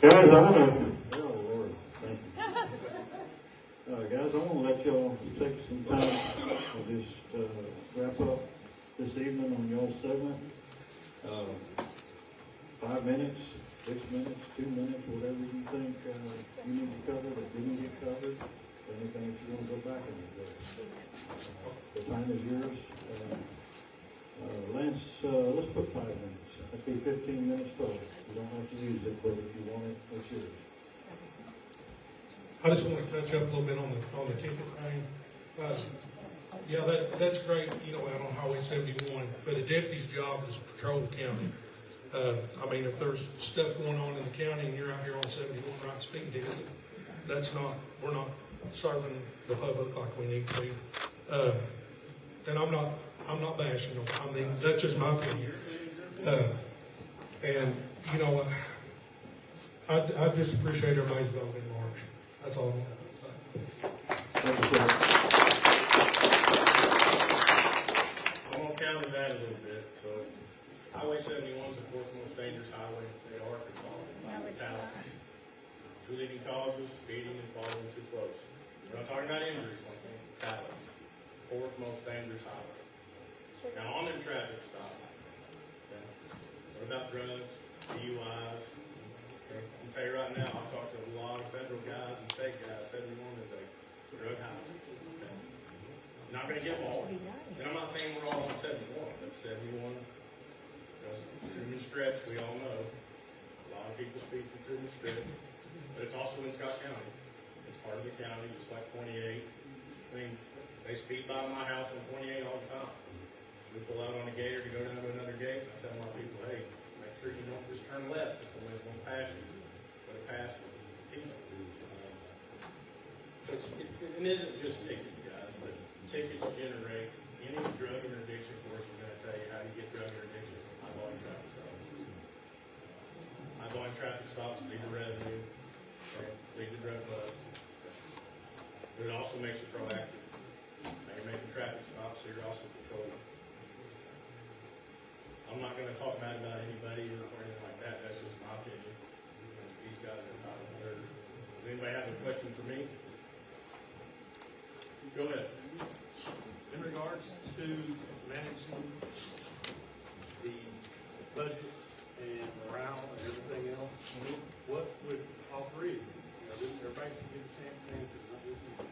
Guys, I want to, oh Lord, thank you. Guys, I want to let y'all take some time to just wrap up this evening on y'all's segment. 5 minutes, 6 minutes, 2 minutes, whatever you think you need to cover that didn't get covered. Anything that you want to go back and address. The time is yours. Lance, let's put 5 minutes. That'd be 15 minutes total. You don't have to use it, but if you want it, it's yours. I just want to touch up a little bit on the ticket thing. Yeah, that's great, out on Highway 71, but a deputy's job is to patrol the county. I mean, if there's stuff going on in the county and you're out here on 71 right speeding tickets, we're not serving the public like we need to be. And I'm not bashing them. I mean, that's just my opinion. And I just appreciate everybody's vote in March. That's all I want to say. I'm gonna counter that a little bit. So, Highway 71 is the fourth most dangerous highway in the state of Arkansas. Fatalities, two leading causes: speeding and following too close. We're not talking about injuries, one thing. Fatalities, fourth most dangerous highway. Now on them traffic stops. Okay. What about drugs, DUIs? Okay. I can tell you right now, I've talked to a lot of federal guys and state guys. 71 is a drug highway. Okay. You're not going to get them all. And I'm not saying we're all on 71, but 71, Truman Stretch, we all know. A lot of people speak to Truman Stretch, but it's also in Scott County. It's part of the county, just like 28. I mean, they speed by my house on 28 all the time. We pull out on a gator to go down to another gate. I tell my people, hey, make sure you don't just turn left. It's the way it's going to pass you. But it passes the team. So it isn't just tickets, guys, but tickets generate any drug interdiction course. We're going to tell you how to get drug interdiction from high-volume traffic stops. High-volume traffic stops lead to revenue, lead to drug bust. But it also makes you proactive. Now you're making traffic stops, so you're also patrolling. I'm not going to talk bad about anybody or anything like that. That's just my opinion. These guys are not there. Does anybody have a question for me? Go ahead. In regards to managing the budget and morale and everything else, what would all three of you, everybody can get a chance to answer, not just me.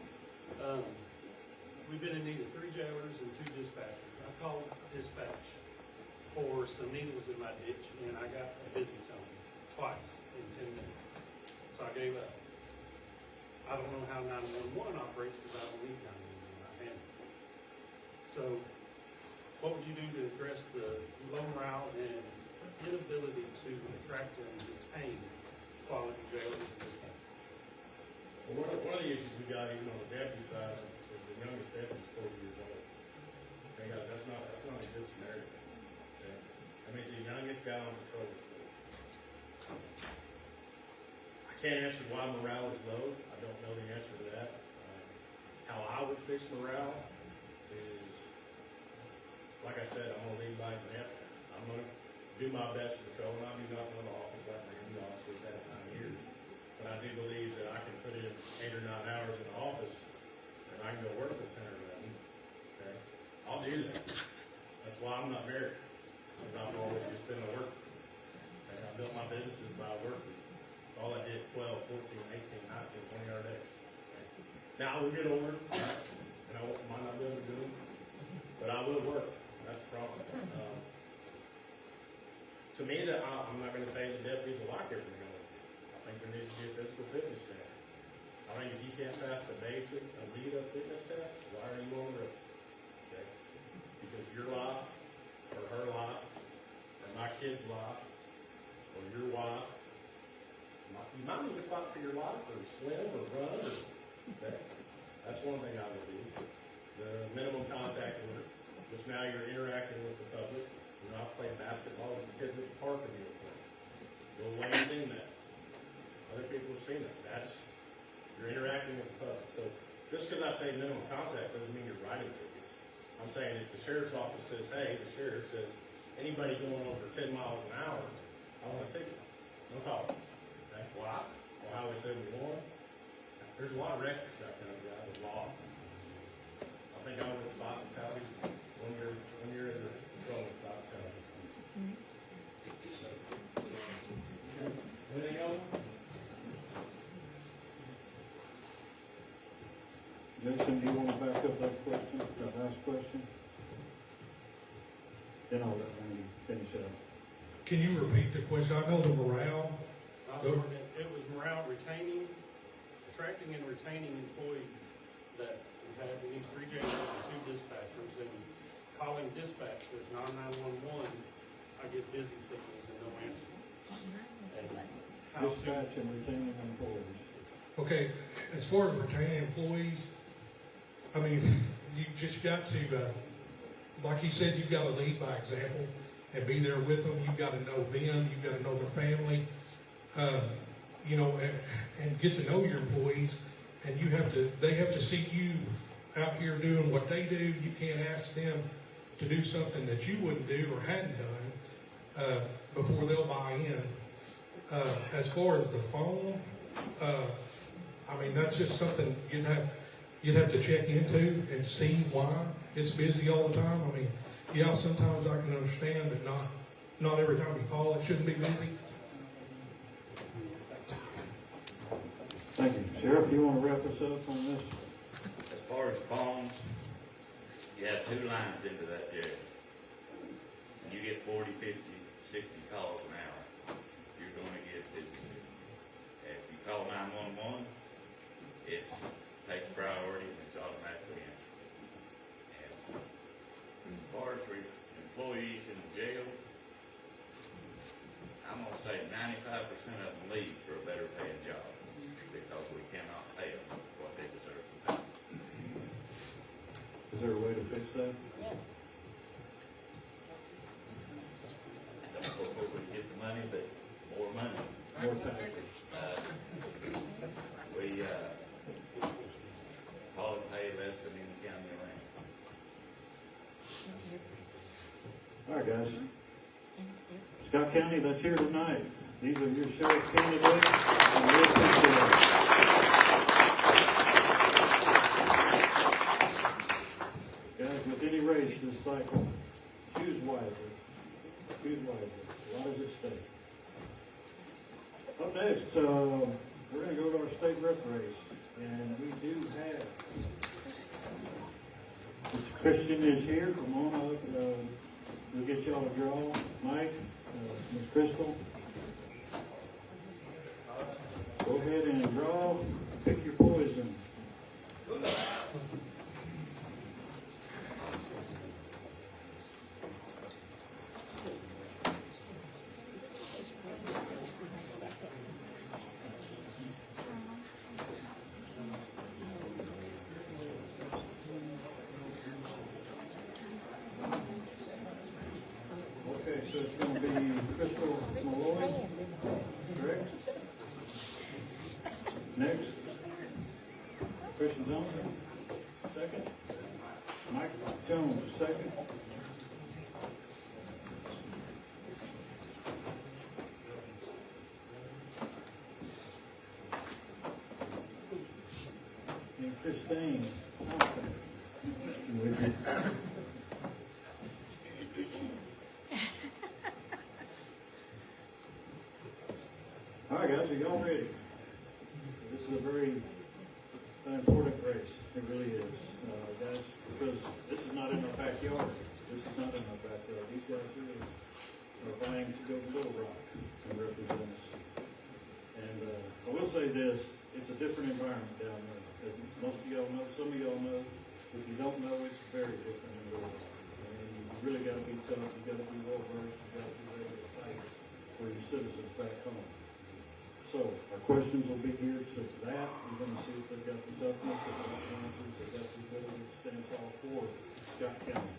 We've been in need of 3 jailers and 2 dispatchers. I called dispatch for some needles in my ditch, and I got a busy tone twice in 10 minutes. So I gave up. I don't know how 911 operates because I don't need 911. I handle it. So what would you do to address the low morale and inability to attract and retain quality jailers and dispatchers? Well, one of the issues we got even on the deputy side is the youngest deputy is 40 years old. Okay, guys, that's not a good scenario. Okay? That means the youngest guy on patrol. I can't answer why morale is low. I don't know the answer to that. How I would fix morale is, like I said, I'm going to lead by example. I'm going to do my best to patrol, and I'll be not in the office like the officers that time of year. But I do believe that I can put in 8 or 9 hours in the office, and I can go work for 10 or 11. Okay? I'll do that. That's why I'm not married, because I've always just been a worker. Okay? I built my businesses by working. All I did 12, 14, 18, 19, 20-hour days. Okay? Now, I will get older, and I might not be able to do them, but I will work. That's the problem. To me, I'm not going to say the deputies will like everything. I think there needs to be a physical fitness standard. I think if you can't pass the basic Alita fitness test, why are you on the road? Okay? Because your life, or her life, or my kid's life, or your wife, you might need to fight for your life, or swim, or run, or, okay? That's one thing I would do. The minimum contact order, which now you're interacting with the public. You're not playing basketball with the kids at the park in uniform. Bill Wayne's seen that. Other people have seen that. You're interacting with the public. So just because I say minimum contact doesn't mean you're writing tickets. I'm saying if the sheriff's office says, hey, the sheriff says, anybody going over 10 miles an hour, I want a ticket. No tolerance. Okay, well, Highway 71, there's a lot of wrecks in Scott County, guys, a lot. I think I was with 5 fatalities, one year as a control of 5 fatalities. Anything else? Jason, do you want to back up that question, that last question? Then I'll let Randy finish up. Can you repeat the question? I know the morale. It was morale attracting and retaining employees that we had, we need 3 jailers and 2 dispatchers, and calling dispatch says 9911, I get busy signals and no answer. And how to, Dispatch and retaining employees. Okay, as far as retaining employees, I mean, you just got to, like he said, you've got to lead by example and be there with them. You've got to know them. You've got to know their family. You know, and get to know your employees. And they have to see you out here doing what they do. You can't ask them to do something that you wouldn't do or hadn't done before they'll buy in. As far as the phone, I mean, that's just something you'd have to check into and see why it's busy all the time. I mean, yeah, sometimes I can understand, but not every time you call it shouldn't be busy. Thank you. Sheriff, you want to wrap us up on this? As far as phones, you have 2 lines into that jail. And you get 40, 50, 60 calls an hour. You're going to get busy. If you call 911, it takes priority and it's automatically answered. And as far as employees in the jail, I'm going to say 95% of them leave for a better paying job because we cannot pay them what they deserve to pay. Is there a way to fix that? Don't go where we get the money, but more money. More taxes. We probably pay less than any county around. All right, guys. Scott County, that's here tonight. These are your sheriff candidates. And we appreciate it. Guys, with any race this cycle, choose wisely. Choose wisely. A lot is at stake. Up next, we're going to go to our state rep race. And we do have Mr. Christian is here. Come on up. We'll get y'all a draw. Mike, Ms. Crystal. Go ahead and draw. Pick your poison. Okay, so it's going to be Crystal Malloy, correct? Next, Christian Johnson, second. Mike Jones, second. And Christine Thompson. With you. All right, guys, are y'all ready? This is a very important race. It really is, guys, because this is not in our backyard. This is not in our backyard. These guys really are vying to go to Little Rock and represent us. And I will say this, it's a different environment down there. As most of y'all know, some of y'all know. If you don't know, it's very different in Little Rock. And you really got to be tough. You got to be well versed. You got to be ready to fight for your citizens back home. So our questions will be geared to that. We're going to see if they've got the toughness, they've got the answers, they've got the ability to stand tall for Scott County.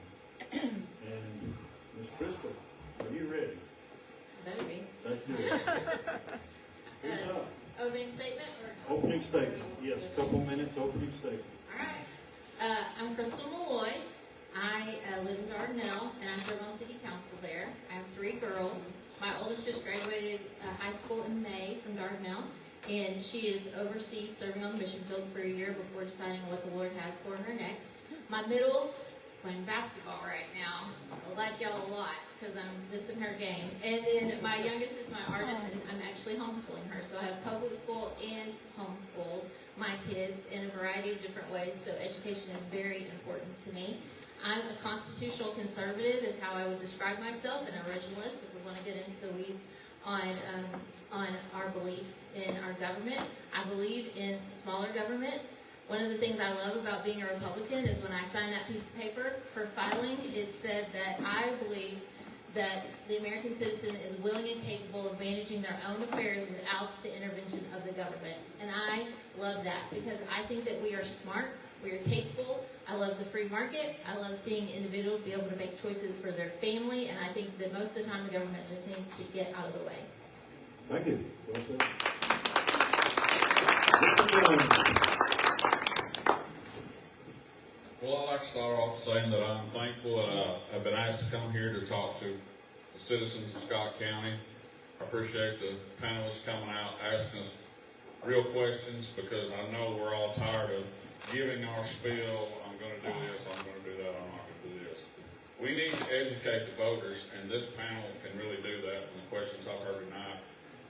And Ms. Crystal, are you ready? Better be. Let's do it. Who's up? Opening statement or? Opening statement. Yes, a couple minutes, opening statement. All right. I'm Crystal Malloy. I live in Dardanelle and I serve on city council there. I have 3 girls. My oldest just graduated high school in May from Dardanelle, and she is overseas serving on the mission field for a year before deciding what the Lord has for her next. My middle is playing basketball right now. I like y'all a lot because I'm missing her game. And then my youngest is my artist, and I'm actually homeschooling her. So I have public school and homeschooled my kids in a variety of different ways. So education is very important to me. I'm a constitutional conservative is how I would describe myself, an originalist if we want to get into the weeds on our beliefs in our government. I believe in smaller government. One of the things I love about being a Republican is when I signed that piece of paper for filing, it said that I believe that the American citizen is willing and capable of managing their own affairs without the intervention of the government. And I love that because I think that we are smart, we are capable. I love the free market. I love seeing individuals be able to make choices for their family, and I think that most of the time the government just needs to get out of the way. Thank you. Well said. Well, I'd like to start off saying that I'm thankful that I've been asked to come here to talk to the citizens of Scott County. I appreciate the panelists coming out, asking us real questions, because I know we're all tired of giving our spiel. I'm going to do this, I'm going to do that, I'm not going to do this. We need to educate the voters, and this panel can really do that from the questions I've heard tonight.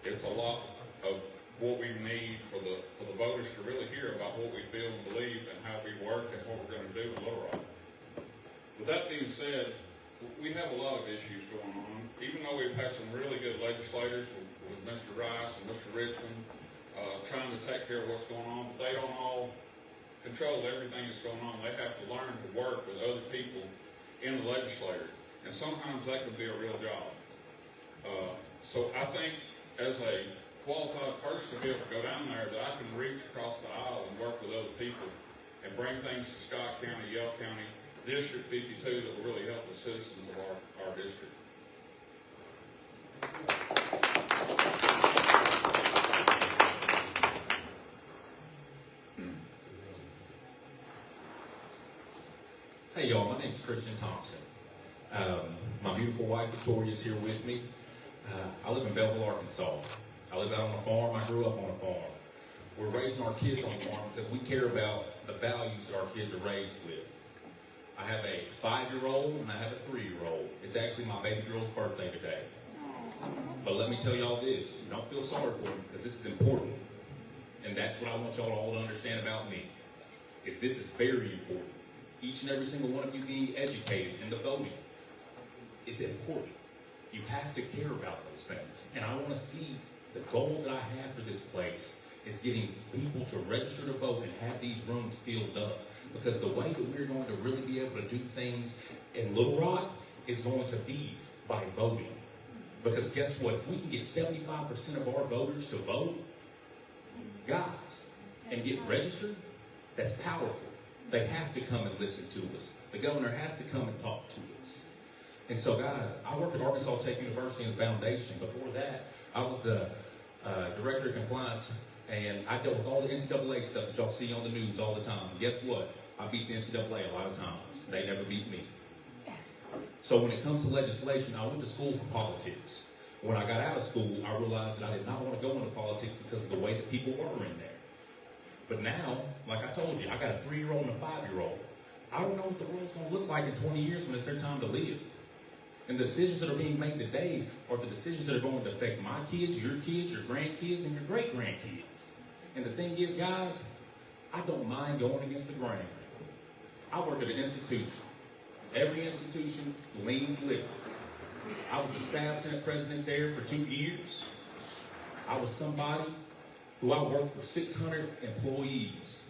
It's a lot of what we need for the voters to really hear about what we feel and believe and how we work and what we're going to do in Little Rock. With that being said, we have a lot of issues going on. Even though we've had some really good legislators with Mr. Rice and Mr. Richmond trying to take care of what's going on, but they don't all control everything that's going on. They have to learn to work with other people in the legislature, and sometimes that can be a real job. So I think as a qualified person to be able to go down there, that I can reach across the aisle and work with other people and bring things to Scott County, Yell County, District 52 that will really help the citizens of our district. Hey y'all, my name's Christian Thompson. My beautiful wife Victoria is here with me. I live in Belleville, Arkansas. I live out on a farm. I grew up on a farm. We're raising our kids on the farm because we care about the values that our kids are raised with. I have a 5-year-old and I have a 3-year-old. It's actually my baby girl's birthday today. But let me tell y'all this, don't feel sorry for me because this is important. And that's what I want y'all all to understand about me, is this is very important. Each and every single one of you being educated in the voting is important. You have to care about those things. And I want to see the goal that I have for this place is getting people to register to vote and have these rooms filled up. Because the way that we're going to really be able to do things in Little Rock is going to be by voting. Because guess what? If we can get 75% of our voters to vote, guys, and get registered, that's powerful. They have to come and listen to us. The governor has to come and talk to us. And so, guys, I work at Arkansas Tech University and Foundation. Before that, I was the director of compliance, and I dealt with all the NCAA stuff that y'all see on the news all the time. Guess what? I beat the NCAA a lot of times. They never beat me. So when it comes to legislation, I went to school for politics. When I got out of school, I realized that I did not want to go into politics because of the way that people were in there. But now, like I told you, I got a 3-year-old and a 5-year-old. I don't know what the world's going to look like in 20 years when it's their time to live. And the decisions that are being made today are the decisions that are going to affect my kids, your grandkids, and your great-grandkids. And the thing is, guys, I don't mind going against the grain. I work at an institution. Every institution leans liberal. I was the staff senate president there for 2 years. I was somebody who I worked for 600 employees.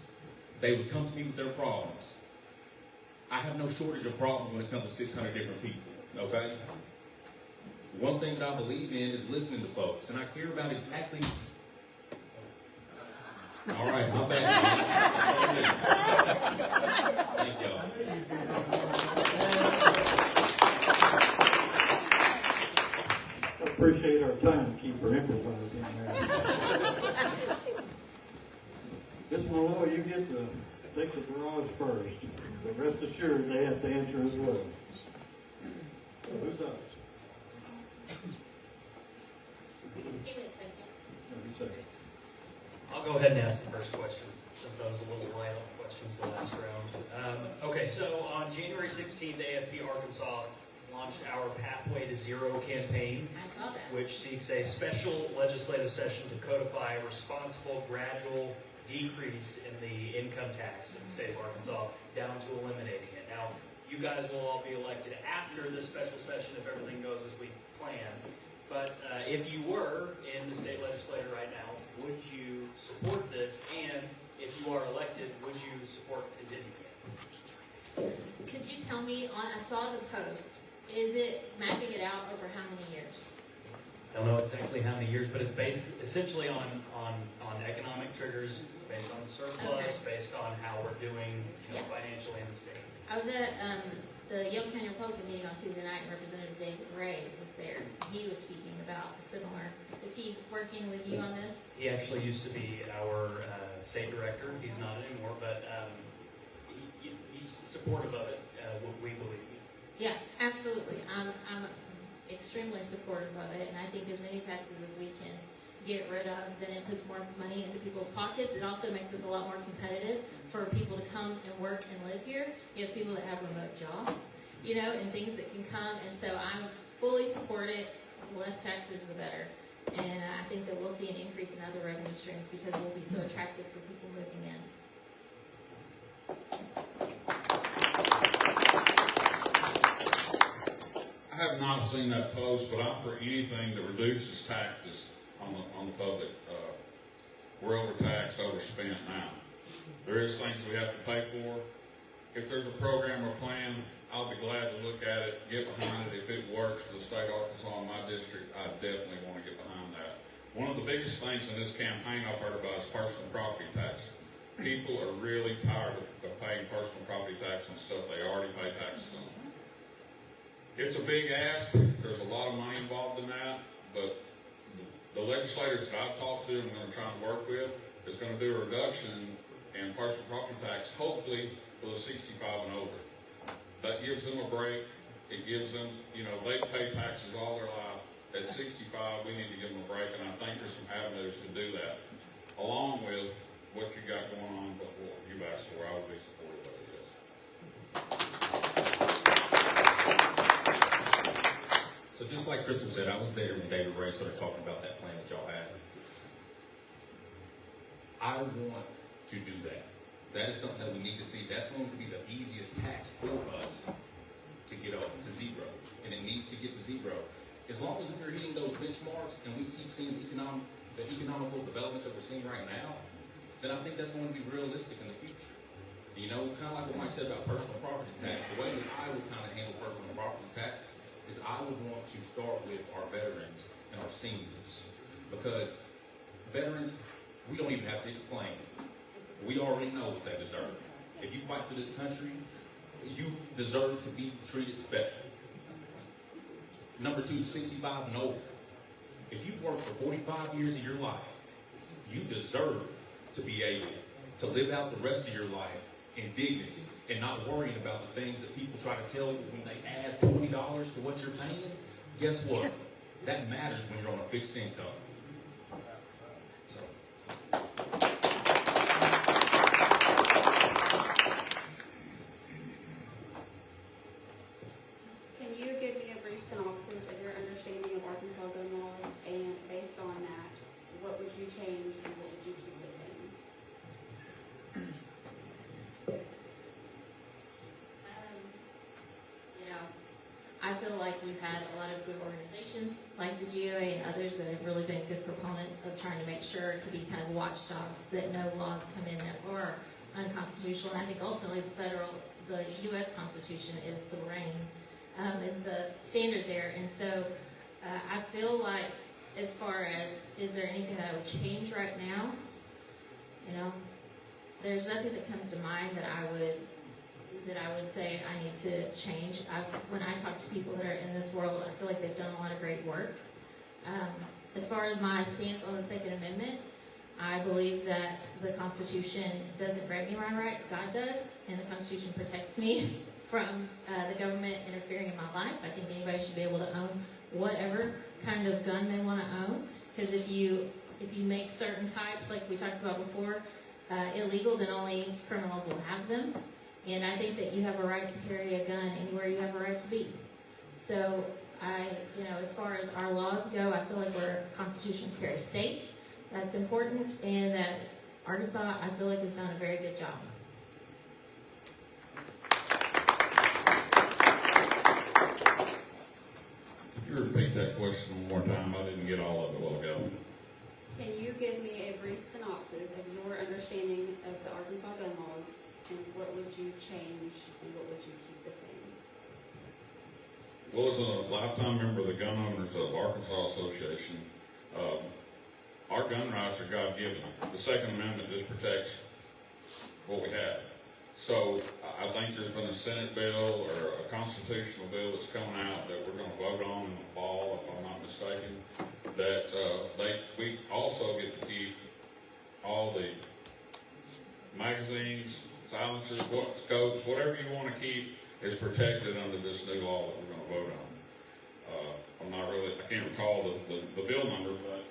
They would come to me with their problems. I have no shortage of problems when it comes to 600 different people, okay? One thing that I believe in is listening to folks, and I care about exactly... All right, my bad. Thank y'all. I appreciate our timekeeper improvising there. Ms. Malloy, you get to take the garage first, but rest assured they have to answer as well. So who's up? so on January 16th, AFP Arkansas launched our Pathway to Zero campaign, I saw that. which seeks a special legislative session to codify a responsible, gradual decrease in the income tax in the state of Arkansas down to eliminating it. Now, you guys will all be elected after this special session if everything goes as we plan. But if you were in the state legislature right now, would you support this? And if you are elected, would you support continuing it? Could you tell me, I saw the post, is it mapping it out over how many years? I don't know exactly how many years, but it's based essentially on economic triggers, based on the surplus, based on how we're doing financially in the state. I was at the Young County Republican meeting on Tuesday night, and Representative David Ray was there. He was speaking about a similar. Is he working with you on this? He actually used to be our state director. He's not anymore, but he's supportive of it. We believe. Yeah, absolutely. I'm extremely supportive of it, and I think as many taxes as we can get rid of, then it puts more money into people's pockets. It also makes us a lot more competitive for people to come and work and live here. You have people that have remote jobs, and things that can come, and so I'm fully support it. The less taxes, the better. And I think that we'll see an increase in other revenue streams because we'll be so attractive for people moving in. I have not seen that post, but I'm for anything that reduces taxes on the public. We're overtaxed, overspent now. There is things we have to pay for. If there's a program or plan, I'll be glad to look at it, get behind it. If it works for the state of Arkansas in my district, I definitely want to get behind that. One of the biggest things in this campaign I've heard about is personal property tax. People are really tired of paying personal property tax on stuff they already pay taxes on. It's a big ask. There's a lot of money involved in that, but the legislators that I've talked to and I'm going to try and work with is going to do a reduction in personal property tax, hopefully for the 65 and over. That gives them a break. It gives them, they pay taxes all their life. At 65, we need to give them a break, and I think there's some avenues to do that, along with what you got going on, but what you've asked for. I would be supportive of it, yes. So just like Crystal said, I was there when David Ray started talking about that plan that y'all had. I want to do that. That is something that we need to see. That's going to be the easiest tax for us to get up to zero. And it needs to get to zero. As long as we're hitting those benchmarks and we keep seeing the economical development that we're seeing right now, then I think that's going to be realistic in the future. Kind of like what Mike said about personal property tax, the way that I would kind of handle personal property tax is I would want to start with our veterans and our seniors. Because veterans, we don't even have to explain. We already know what they deserve. If you fight for this country, you deserve to be treated special. Number two, 65 and older. If you've worked for 45 years of your life, you deserve to be able to live out the rest of your life in dignity and not worrying about the things that people try to tell you when they add $20 to what you're paying. Guess what? That matters when you're on a fixed income. Can you give me a brief synopsis of your understanding of Arkansas gun laws, and based on that, what would you change and what would you keep the same? I feel like we've had a lot of good organizations like the GOA and others that have really been good proponents of trying to make sure to be kind of watchdogs that no laws come in that are unconstitutional. And I think ultimately the U.S. Constitution is the reign, is the standard there. And so I feel like as far as, is there anything that I would change right now? There's nothing that comes to mind that I would say I need to change. When I talk to people that are in this world, I feel like they've done a lot of great work. As far as my stance on the Second Amendment, I believe that the Constitution doesn't grant me my rights, God does, and the Constitution protects me from the government interfering in my life. I think anybody should be able to own whatever kind of gun they want to own, because if you make certain types, like we talked about before, illegal, then only criminals will have them. And I think that you have a right to carry a gun anywhere you have a right to be. So as far as our laws go, I feel like we're a constitutional carry state. That's important, and that Arkansas, I feel like, has done a very good job. Could you repeat that question one more time? I didn't get all of it a while ago. Can you give me a brief synopsis of your understanding of the Arkansas gun laws, and what would you change and what would you keep the same? Well, as a lifetime member of the Gun Owners of Arkansas Association, our gun rights are God-given. The Second Amendment just protects what we have. So I think there's been a Senate bill or a constitutional bill that's coming out that we're going to vote on in the fall, if I'm not mistaken, that we also get to keep all the magazines, silencers, scopes, whatever you want to keep is protected under this new law that we're going to vote on. I can't recall the bill number, but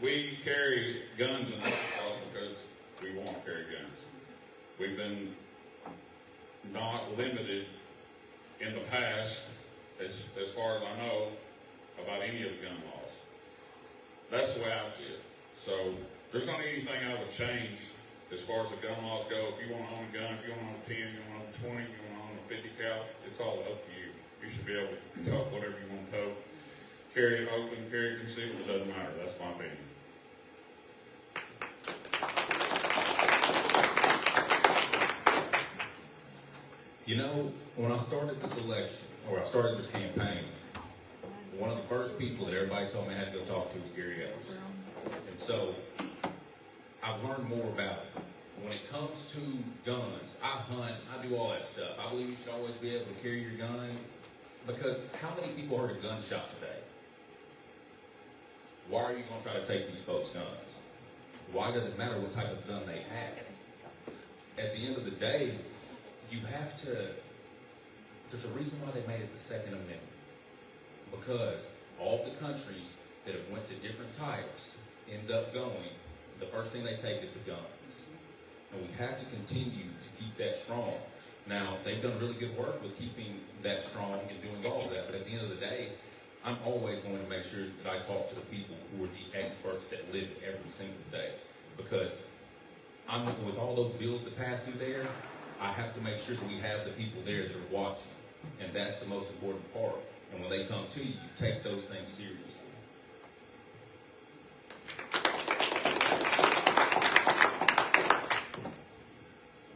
we carry guns in Arkansas because we want to carry guns. We've been not limited in the past, as far as I know, about any of the gun laws. That's the way I see it. So there's not anything I would change as far as the gun laws go. If you want to own a gun, if you want to own a 10, you want to own a 20, you want to own a 50 cal, it's all up to you. You should be able to tote whatever you want to tote. Carry it open, carry it concealed, it doesn't matter. That's my opinion. You know, when I started this election, or I started this campaign, one of the first people that everybody told me I had to go talk to was Gary Ellis. And so, I've learned more about it. When it comes to guns, I hunt, I do all that stuff. I believe you should always be able to carry your gun, because how many people heard a gunshot today? Why are you going to try to take these folks' guns? Why does it matter what type of gun they have? At the end of the day, you have to, there's a reason why they made it the Second Amendment. Because all the countries that have went to different types end up going, the first thing they take is the guns. And we have to continue to keep that strong. Now, they've done really good work with keeping that strong and doing all of that, but at the end of the day, I'm always going to make sure that I talk to the people who are the experts that live it every single day. Because with all those bills that pass through there, I have to make sure that we have the people there that are watching. And that's the most important part. And when they come to you, you take those things seriously.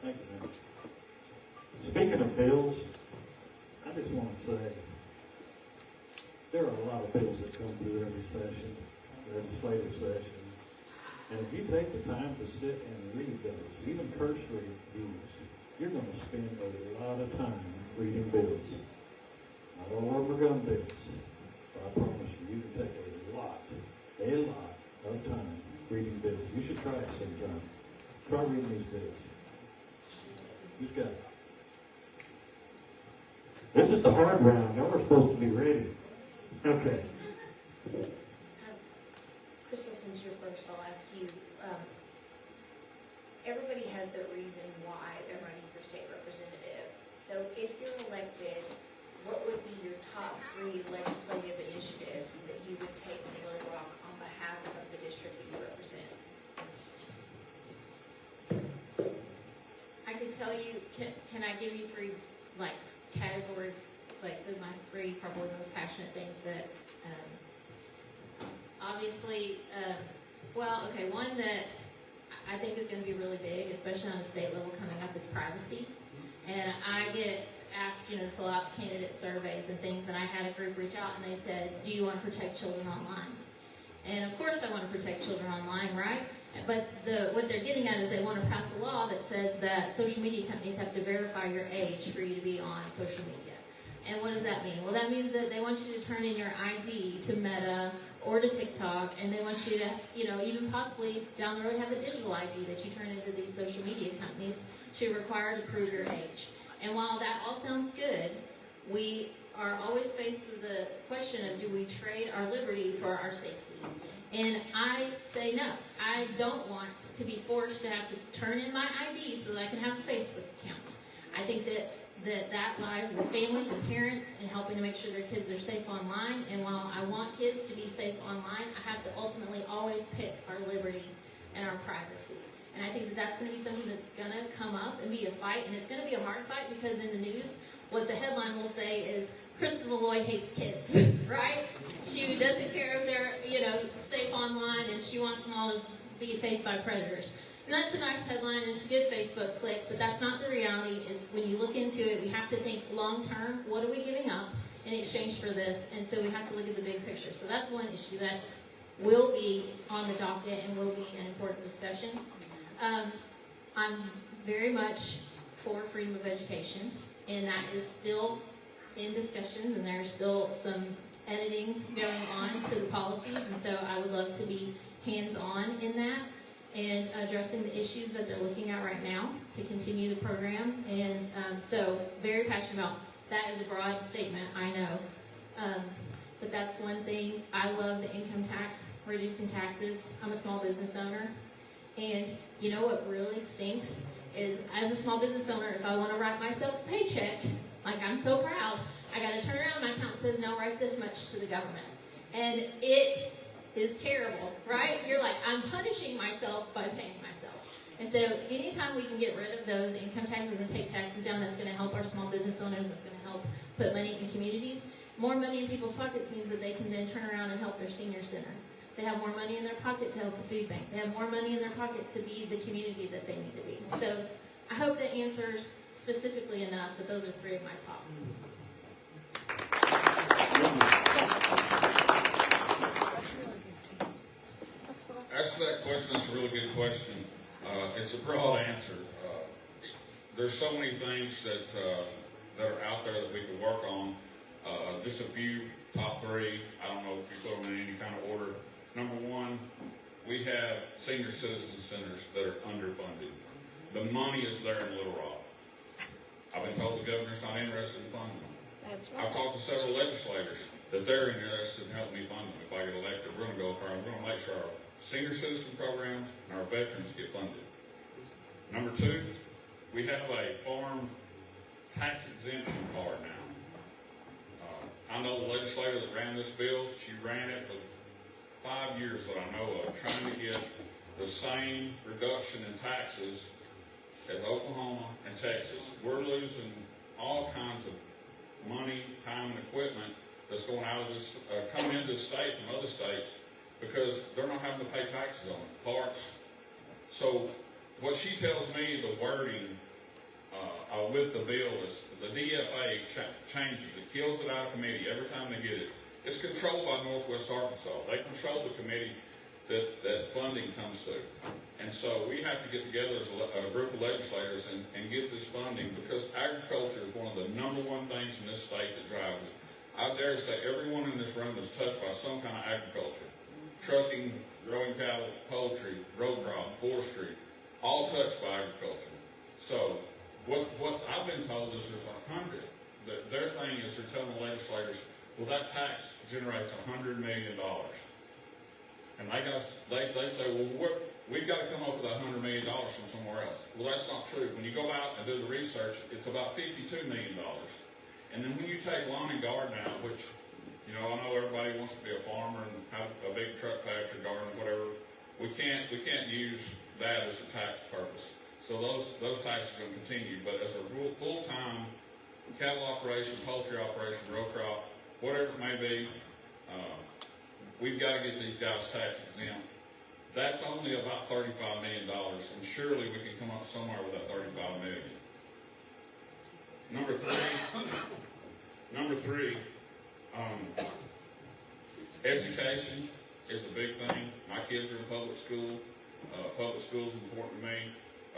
Thank you, man. Speaking of bills, I just want to say, there are a lot of bills that come through every session, legislative session. And if you take the time to sit and read those, even cursory views, you're going to spend a lot of time reading bills. Not all of them are gun bills, but I promise you can take a lot of time reading bills. You should try it sometime. Try reading these bills. You've got it. This is the hard round. Y'all are supposed to be ready. Okay. Crystal, since you're first, I'll ask you. Everybody has their reason why they're running for state representative. So if you're elected, what would be your top 3 legislative initiatives that you would take to Little Rock on behalf of the district that you represent? I could tell you, can I give you 3 categories, my 3 probably most passionate things that obviously, one that I think is going to be really big, especially on a state level coming up, is privacy. And I get asked, to fill out candidate surveys and things, and I had a group reach out and they said, do you want to protect children online? And of course I want to protect children online, right? But what they're getting at is they want to pass a law that says that social media companies have to verify your age for you to be on social media. And what does that mean? Well, that means that they want you to turn in your ID to Meta or to TikTok, and they want you to, even possibly down the road have a digital ID that you turn into these social media companies to require to prove your age. And while that all sounds good, we are always faced with the question of, do we trade our liberty for our safety? And I say no. I don't want to be forced to have to turn in my ID so that I can have a Facebook account. I think that lies with families and parents and helping to make sure their kids are safe online. And while I want kids to be safe online, I have to ultimately always pick our liberty and our privacy. And I think that that's going to be something that's going to come up and be a fight. And it's going to be a hard fight because in the news, what the headline will say is, Christopher Lloyd hates kids, right? She doesn't care if they're, safe online, and she wants them all to be faced by predators. And that's a nice headline, and it's a good Facebook click, but that's not the reality. It's when you look into it, we have to think long term, what are we giving up in exchange for this? And so we have to look at the big picture. So that's one issue that will be on the docket and will be an important discussion. I'm very much for freedom of education, and that is still in discussions, and there's still some editing going on to the policies, and so I would love to be hands-on in that and addressing the issues that they're looking at right now to continue the program. And so very passionate about that. Is a broad statement, I know, but that's one thing. I love the income tax, reducing taxes. I'm a small business owner, and you know what really stinks is, as a small business owner, if I want to write myself a paycheck, like I'm so proud, I got to turn around, my account says, now write this much to the government. And it is terrible, right? You're like, I'm punishing myself by paying myself. And so anytime we can get rid of those income taxes and take taxes down, that's going to help our small business owners, that's going to help put money in communities. More money in people's pockets means that they can then turn around and help their senior center. They have more money in their pocket to help the food bank. They have more money in their pocket to be the community that they need to be. So I hope that answers specifically enough, but those are three of my top. As to that question, it's a really good question. It's a broad answer. There's so many things that are out there that we could work on. Just a few, top three. I don't know if you put them in any kind of order. Number one, we have senior citizen centers that are underfunded. The money is there in Little Rock. I've been told the governor's not interested in funding them. That's right. I've talked to several legislators that they're interested in helping me fund them. If I get elected, we're going to go for it. We're going to make sure our senior citizen programs and our veterans get funded. Number two, we have a farm tax exemption card now. I know the legislator that ran this bill. She ran it for 5 years that I know of, trying to get the same reduction in taxes as Oklahoma and Texas. We're losing all kinds of money, time, and equipment that's going out of this, coming into the state from other states because they're not having to pay taxes on it, parks. So what she tells me, the wording with the bill is the DFA changes. It kills it out of committee every time they get it. It's controlled by Northwest Arkansas. They control the committee that funding comes to. And so we have to get together as a group of legislators and get this funding because agriculture is one of the number one things in this state that drives it. I dare say everyone in this room is touched by some kind of agriculture. Trucking, growing cattle, poultry, road crop, forestry, all touched by agriculture. So what I've been told is there's 100. Their thing is they're telling the legislators, well, that tax generates $100 million. And they say, well, we've got to come up with $100 million from somewhere else. Well, that's not true. When you go out and do the research, it's about $52 million. And then when you take lawn and garden out, which, I know everybody wants to be a farmer and have a big truck patch or garden, whatever. We can't use that as a tax purpose. So those taxes are going to continue. But as a full-time cattle operation, poultry operation, row crop, whatever it may be, we've got to get these guys tax exempt. That's only about $35 million, and surely we can come up somewhere with that $35 million. Number three, education is a big thing. My kids are in public school. Public school is important to me.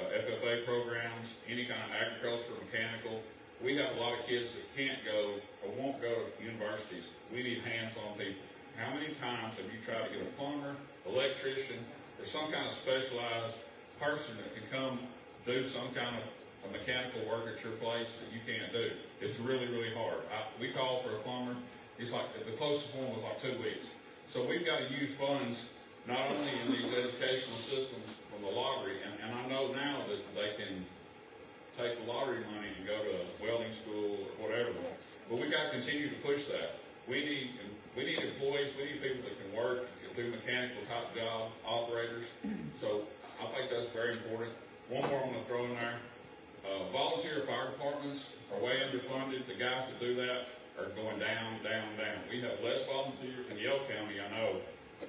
FFA programs, any kind of agriculture, mechanical. We have a lot of kids that can't go or won't go to universities. We need hands-on people. How many times have you tried to get a plumber, electrician, or some kind of specialized person that can come do some kind of a mechanical work at your place that you can't do. It's really, really hard. We called for a plumber. He's like, the closest one was like 2 weeks. So we've got to use funds not only in these educational systems from the lottery, and I know now that they can take the lottery money and go to welding school or whatever, but we've got to continue to push that. We need employees, we need people that can work, can do mechanical type jobs, operators. So I think that's very important. One more I'm going to throw in there. Volunteer fire departments are way underfunded. The guys that do that are going down, down, down. We have less volunteers in Yale County, I know,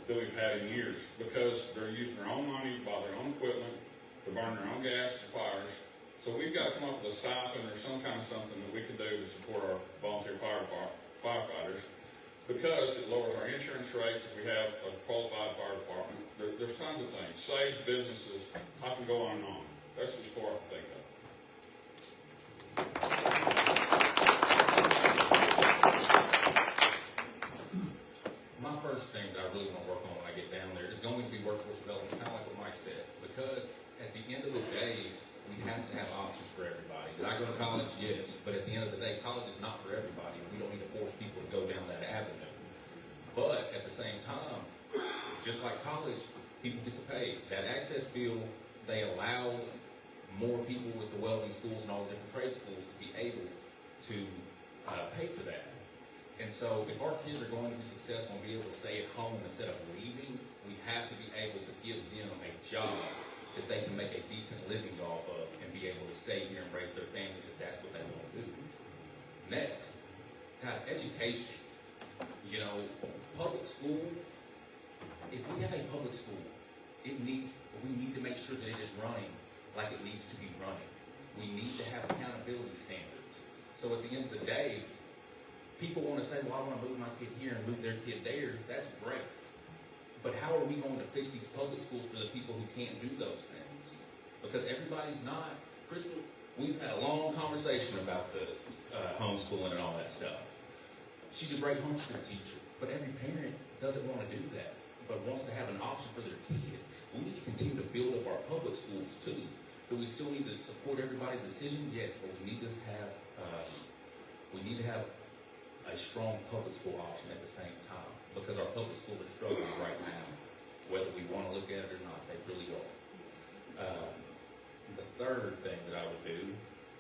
than we've had in years because they're using their own money, buy their own equipment, to burn their own gas for fires. So we've got to come up with a stipend or some kind of something that we can do to support our volunteer firefighters because it lowers our insurance rates if we have a qualified fire department. There's tons of things. Save businesses. I can go on and on. That's just four I can think of. My first thing that I really want to work on when I get down there is going to be workforce development, kind of like what Mike said, because at the end of the day, we have to have options for everybody. Did I go to college? Yes. But at the end of the day, college is not for everybody. We don't need to force people to go down that avenue. But at the same time, just like college, people get to pay. That access bill, they allow more people with the welding schools and all the different trade schools to be able to pay for that. And so if our kids are going to be successful and be able to stay at home instead of leaving, we have to be able to give them a job that they can make a decent living off of and be able to stay here and raise their families if that's what they want to do. Next, guys, education. You know, public school, if we have a public school, we need to make sure that it is running like it needs to be running. We need to have accountability standards. So at the end of the day, people want to say, well, I want to move my kid here and move their kid there. That's great. But how are we going to fix these public schools for the people who can't do those things? Because everybody's not. Crystal, we've had a long conversation about the homeschooling and all that stuff. She's a great homeschool teacher, but every parent doesn't want to do that, but wants to have an option for their kid. We need to continue to build up our public schools too. Do we still need to support everybody's decision? Yes, but we need to have a strong public school option at the same time, because our public schools are struggling right now, whether we want to look at it or not. They really are. The third thing that I would do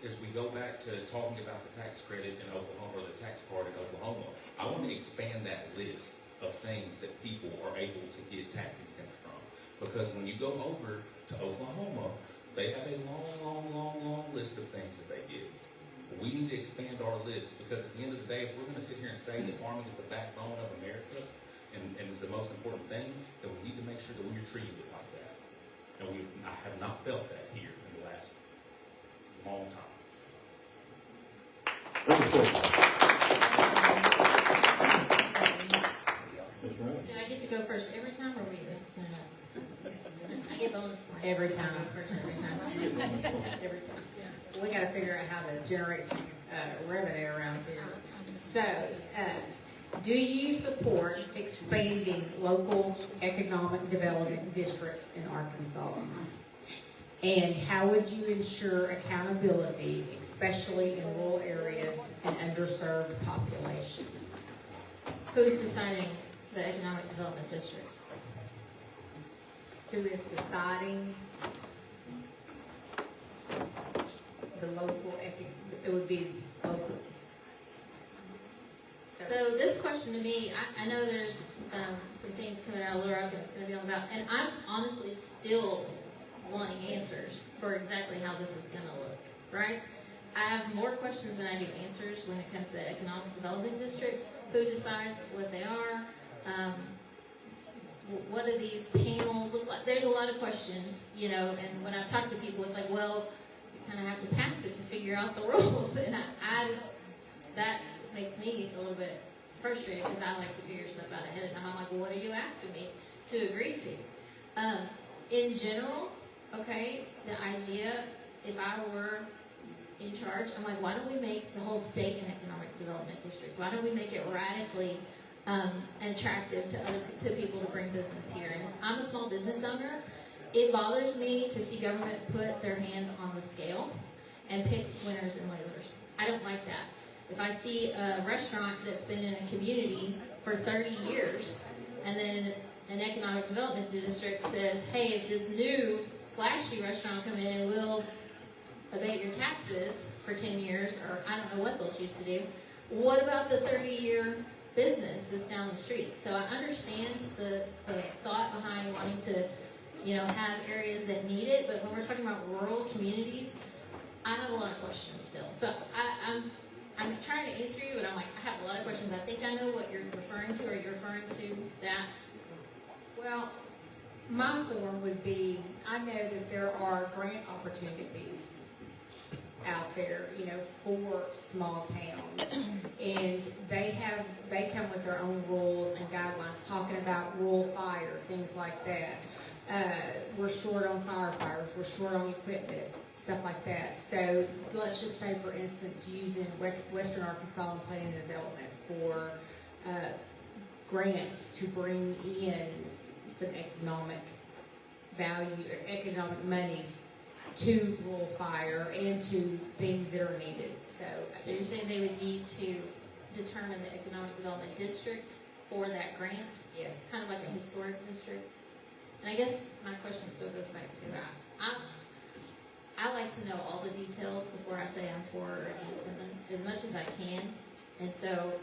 is we go back to talking about the tax credit in Oklahoma, or the tax card in Oklahoma. I want to expand that list of things that people are able to get tax exempt from, because when you go over to Oklahoma, they have a long list of things that they get. We need to expand our list, because at the end of the day, if we're going to sit here and say that farming is the backbone of America and is the most important thing, then we need to make sure that we're treating it like that. And I have not felt that here in the last long time. Do I get to go first every time, or we mixing it up? I get bonus points. Every time. First every time. Every time. We got to figure out how to generate some revenue around here. So, do you support expanding local economic development districts in Arkansas? And how would you ensure accountability, especially in rural areas and underserved populations? Who's deciding the economic development district? Who is deciding the local, it would be local. So this question to me, I know there's some things coming out of Little Rock and it's going to be on about, and I'm honestly still wanting answers for exactly how this is going to look, right? I have more questions than I do answers when it comes to the economic development districts. Who decides what they are? What do these panels look like? There's a lot of questions, you know, and when I've talked to people, it's like, well, you kind of have to pass it to figure out the rules, and that makes me a little bit frustrated, because I like to figure stuff out ahead of time. I'm like, well, what are you asking me to agree to? In general, okay, the idea, if I were in charge, I'm like, why don't we make the whole state an economic development district? Why don't we make it radically attractive to people to bring business here? And I'm a small business owner. It bothers me to see government put their hand on the scale and pick winners and losers. I don't like that. If I see a restaurant that's been in a community for 30 years, and then an economic development district says, hey, if this new flashy restaurant come in, we'll abate your taxes for 10 years, or I don't know what they'll choose to do. What about the 30-year business that's down the street? So I understand the thought behind wanting to, have areas that need it, but when we're talking about rural communities, I have a lot of questions still. So I'm trying to answer you, but I'm like, I have a lot of questions. I think I know what you're referring to. Are you referring to that? Well, my form would be, I know that there are grant opportunities out there, for small towns. And they come with their own rules and guidelines, talking about rural fire, things like that. We're short on firefighters, we're short on equipment, stuff like that. So let's just say, for instance, using Western Arkansas and Planning and Development for grants to bring in some economic value, economic monies to rural fire and to things that are needed. So you're saying they would need to determine the economic development district for that grant? Yes. Kind of like a historic district? And I guess my question still goes back to, I like to know all the details before I say I'm for or against something, as much as I can. And so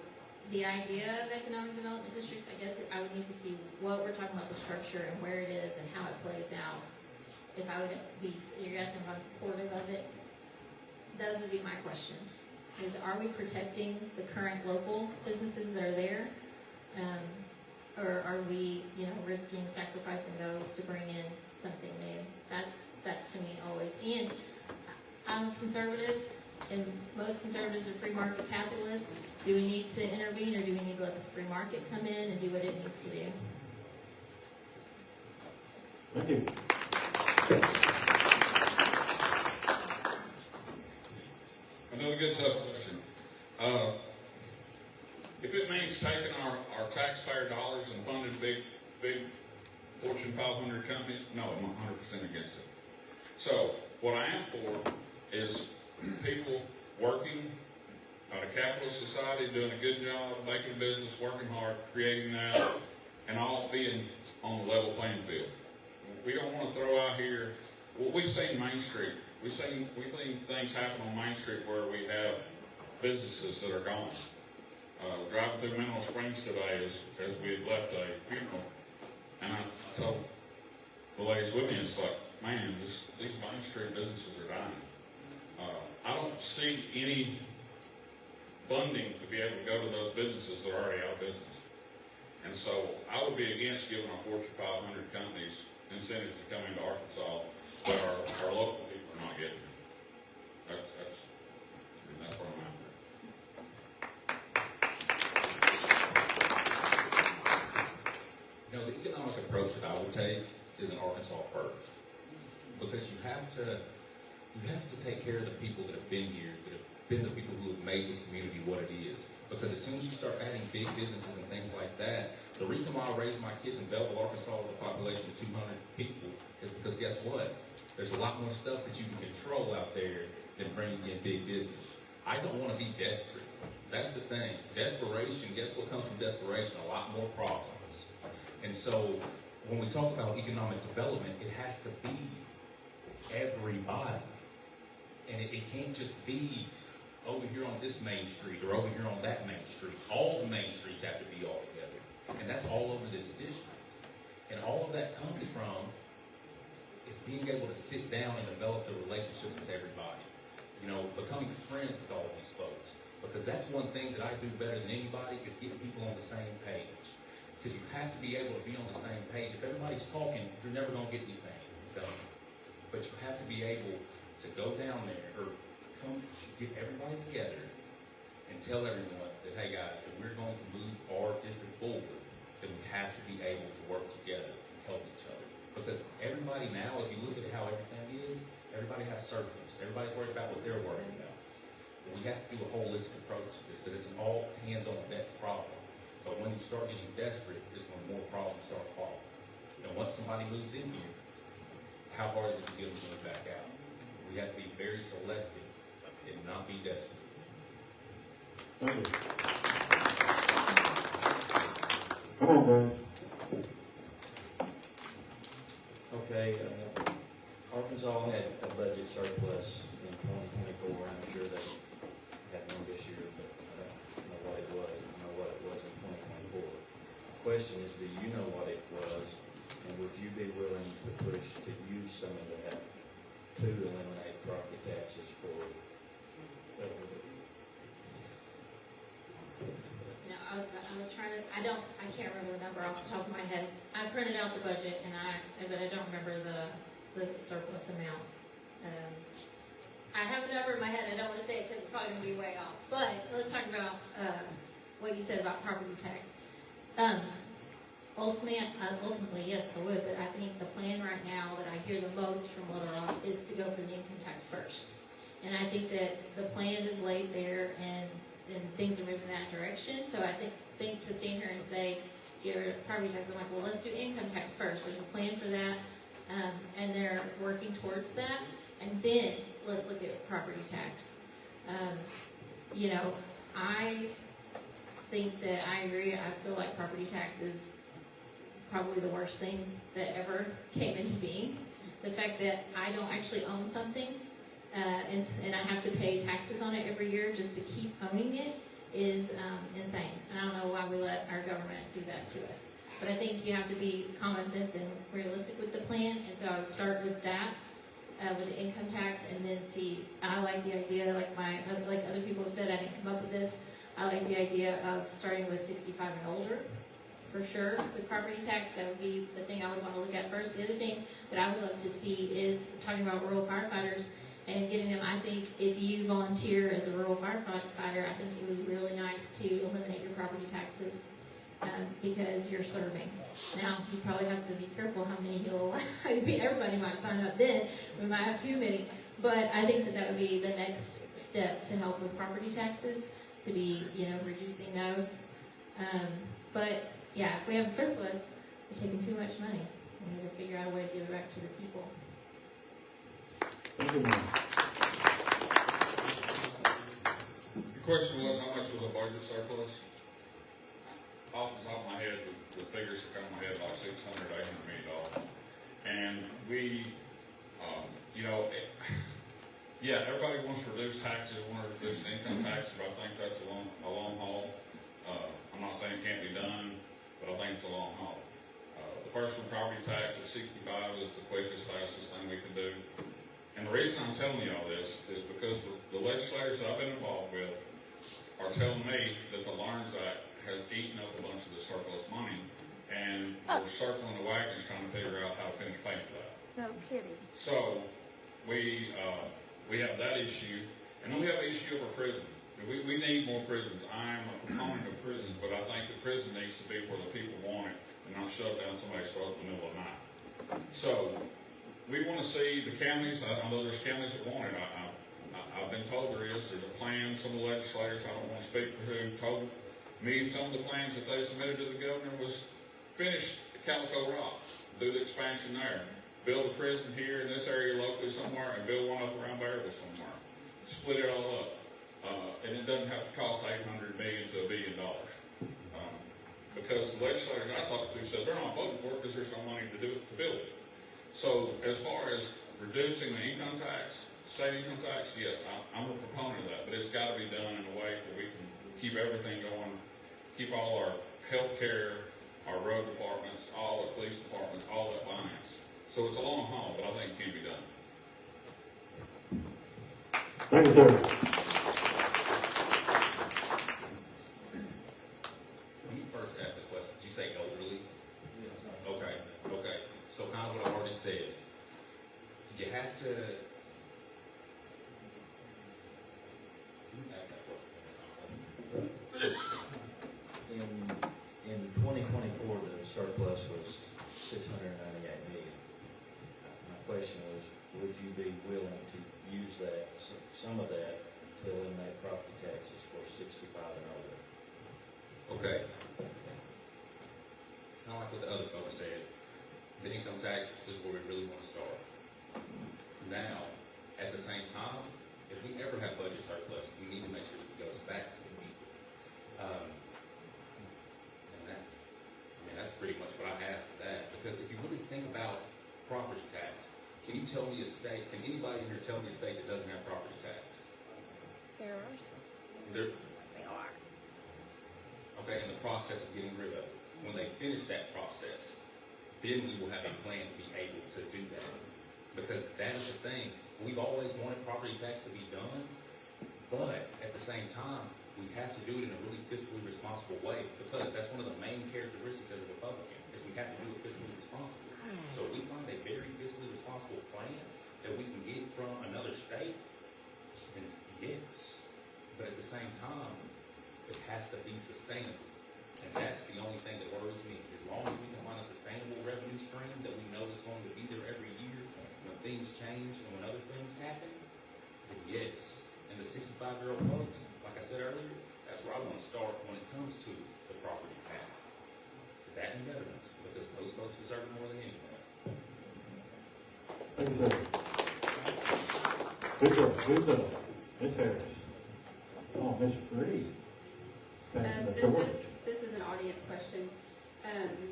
the idea of economic development districts, I guess I would need to see what we're talking about, the structure and where it is and how it plays out. If I would be, you're asking if I'm supportive of it, those would be my questions. Are we protecting the current local businesses that are there? Or are we, risking sacrificing those to bring in something new? That's to me always. And I'm a conservative, and most conservatives are free market capitalists. Do we need to intervene, or do we need to let the free market come in and do what it needs to do? Thank you. Another good tough question. If it means taking our taxpayer dollars and funding big Fortune 500 companies, no, I'm 100% against it. So what I am for is people working at a capitalist society, doing a good job, making a business, working hard, creating that, and all being on the level playing field. We don't want to throw out here, well, we've seen Main Street. We've seen things happen on Main Street where we have businesses that are gone. Driving through Mineral Springs today as we had left a funeral, and I told the ladies with me, it's like, man, these Main Street businesses are dying. I don't see any funding to be able to go to those businesses that are already out of business. And so I would be against giving our Fortune 500 companies incentives to come into Arkansas that our local people are not getting. That's where I'm at. The economic approach that I would take is an Arkansas first, because you have to take care of the people that have been here, that have been the people who have made this community what it is. Because as soon as you start adding big businesses and things like that, the reason why I raised my kids in Belleville, Arkansas, with a population of 200 people is because guess what? There's a lot more stuff that you can control out there than bringing in big business. I don't want to be desperate. That's the thing. Desperation, guess what comes from desperation? A lot more problems. And so when we talk about economic development, it has to be everybody. And it can't just be over here on this main street or over here on that main street. All the main streets have to be all together. And that's all over this district. And all of that comes from is being able to sit down and develop the relationships with everybody. Becoming friends with all these folks. Because that's one thing that I do better than anybody is getting people on the same page. Because you have to be able to be on the same page. If everybody's talking, you're never going to get anything done. But you have to be able to go down there or come get everybody together and tell everyone that, hey guys, if we're going to move our district forward, then we have to be able to work together and help each other. Because everybody now, if you look at how everything is, everybody has circles. Everybody's worried about what they're worried about. But we have to do a holistic approach to this because it's an all hands-on-deck problem. But when you start getting desperate, is when more problems start falling. Once somebody moves in here, how hard is it to get them to move back out? We have to be very selective and not be desperate. Thank you. Come on, Brian. Okay, Arkansas had a budget surplus in 2024, I'm sure they had one this year, but I don't know what it was, I know what it was in 2024. The question is, do you know what it was, and would you be willing to push to use some of that to eliminate property taxes for No, I was trying to, I can't remember the number off the top of my head. I printed out the budget but I don't remember the surplus amount. I have a number in my head, I don't want to say it because it's probably going to be way off. But let's talk about, what you said about property tax. Ultimately, yes, I would, but I think the plan right now that I hear the most from Little Rock is to go for the income tax first. And I think that the plan is laid there and things are moving in that direction. So I think to stand here and say, get rid of property tax, I'm like, well, let's do income tax first. There's a plan for that, and they're working towards that. And then let's look at property tax. I think that I agree. I feel like property tax is probably the worst thing that ever came into being. The fact that I don't actually own something, and I have to pay taxes on it every year just to keep owning it is insane. And I don't know why we let our government do that to us. But I think you have to be common sense and realistic with the plan, and so I would start with that, with the income tax, and then see. I like the idea, like other people have said, I didn't come up with this. I like the idea of starting with 65 and older, for sure. With property tax, that would be the thing I would want to look at first. The other thing that I would love to see is talking about rural firefighters and getting them. I think if you volunteer as a rural firefighter, I think it was really nice to eliminate your property taxes because you're serving. Now, you probably have to be careful how many you'll allow. Everybody might sign up then. We might have too many. But I think that would be the next step to help with property taxes, to be, reducing those. But yeah, if we have a surplus, we're taking too much money. We need to figure out a way to give it back to the people. Thank you, ma'am. The question was, how much was the budget surplus? Off the top of my head, the figures that come in my head, like $600, $800 million. And we, everybody wants to reduce taxes, want to reduce income taxes, but I think that's a long haul. I'm not saying it can't be done, but I think it's a long haul. The personal property tax at 65 is the quickest, fastest thing we can do. And the reason I'm telling you all this is because the legislators that I've been involved with are telling me that the Lawrence Act has eaten up a bunch of the surplus money, and we're circling the wagons trying to figure out how to finish paying for that. No kidding. So we have that issue, and then we have the issue of our prisons. We need more prisons. I am a proponent of prisons, but I think the prison needs to be where the people want it and not shut down somebody's throat in the middle of the night. So we want to see the counties. I know there's counties that want it. I've been told there's a plan. Some of the legislators, I don't want to speak for who, told me some of the plans that they submitted to the governor was finish Calico Rock, do the expansion there, build a prison here in this area locally somewhere, and build one up around Bearville somewhere. Split it all up. And it doesn't have to cost $800 million to $1 billion. Because the legislators I talked to said they're not voting for it because there's no money to build it. So as far as reducing the income tax, state income tax, yes, I'm a proponent of that, but it's got to be done in a way where we can keep everything going, keep all our health care, our road departments, all the police departments, all that finance. So it's a long haul, but I think it can be done. Thank you, sir. When you first asked the question, did you say elderly? Okay. So kind of what I've already said. You have to ask that question. In 2024, the surplus was $698 million. My question was, would you be willing to use that, some of that, to eliminate property taxes for 65 and older? Okay. Kind of like what the other fellow said, the income tax is where we really want to start. Now, at the same time, If we ever have budget surplus, we need to make sure that it goes back to the people. And that's pretty much what I have for that. Because if you really think about property tax, can you tell me a state, can anybody here tell me a state that doesn't have property tax? There are some. There, They are. okay, in the process of getting rid of it. When they finish that process, then we will have a plan to be able to do that. Because that is the thing. We've always wanted property tax to be done, but at the same time, we have to do it in a really fiscally responsible way, because that's one of the main characteristics as a Republican, is we have to do it fiscally responsible. So if we find a very fiscally responsible plan that we can get from another state, then yes. But at the same time, it has to be sustainable. And that's the only thing that worries me. As long as we can find a sustainable revenue stream that we know is going to be there every year, when things change and when other things happen, then yes. And the 65-year-old folks, like I said earlier, that's where I want to start when it comes to the property tax. That and veterans, because those folks deserve it more than anything. Thank you, sir. Good job, good job. Ms. Harris. Oh, Ms. Reed. This is an audience question.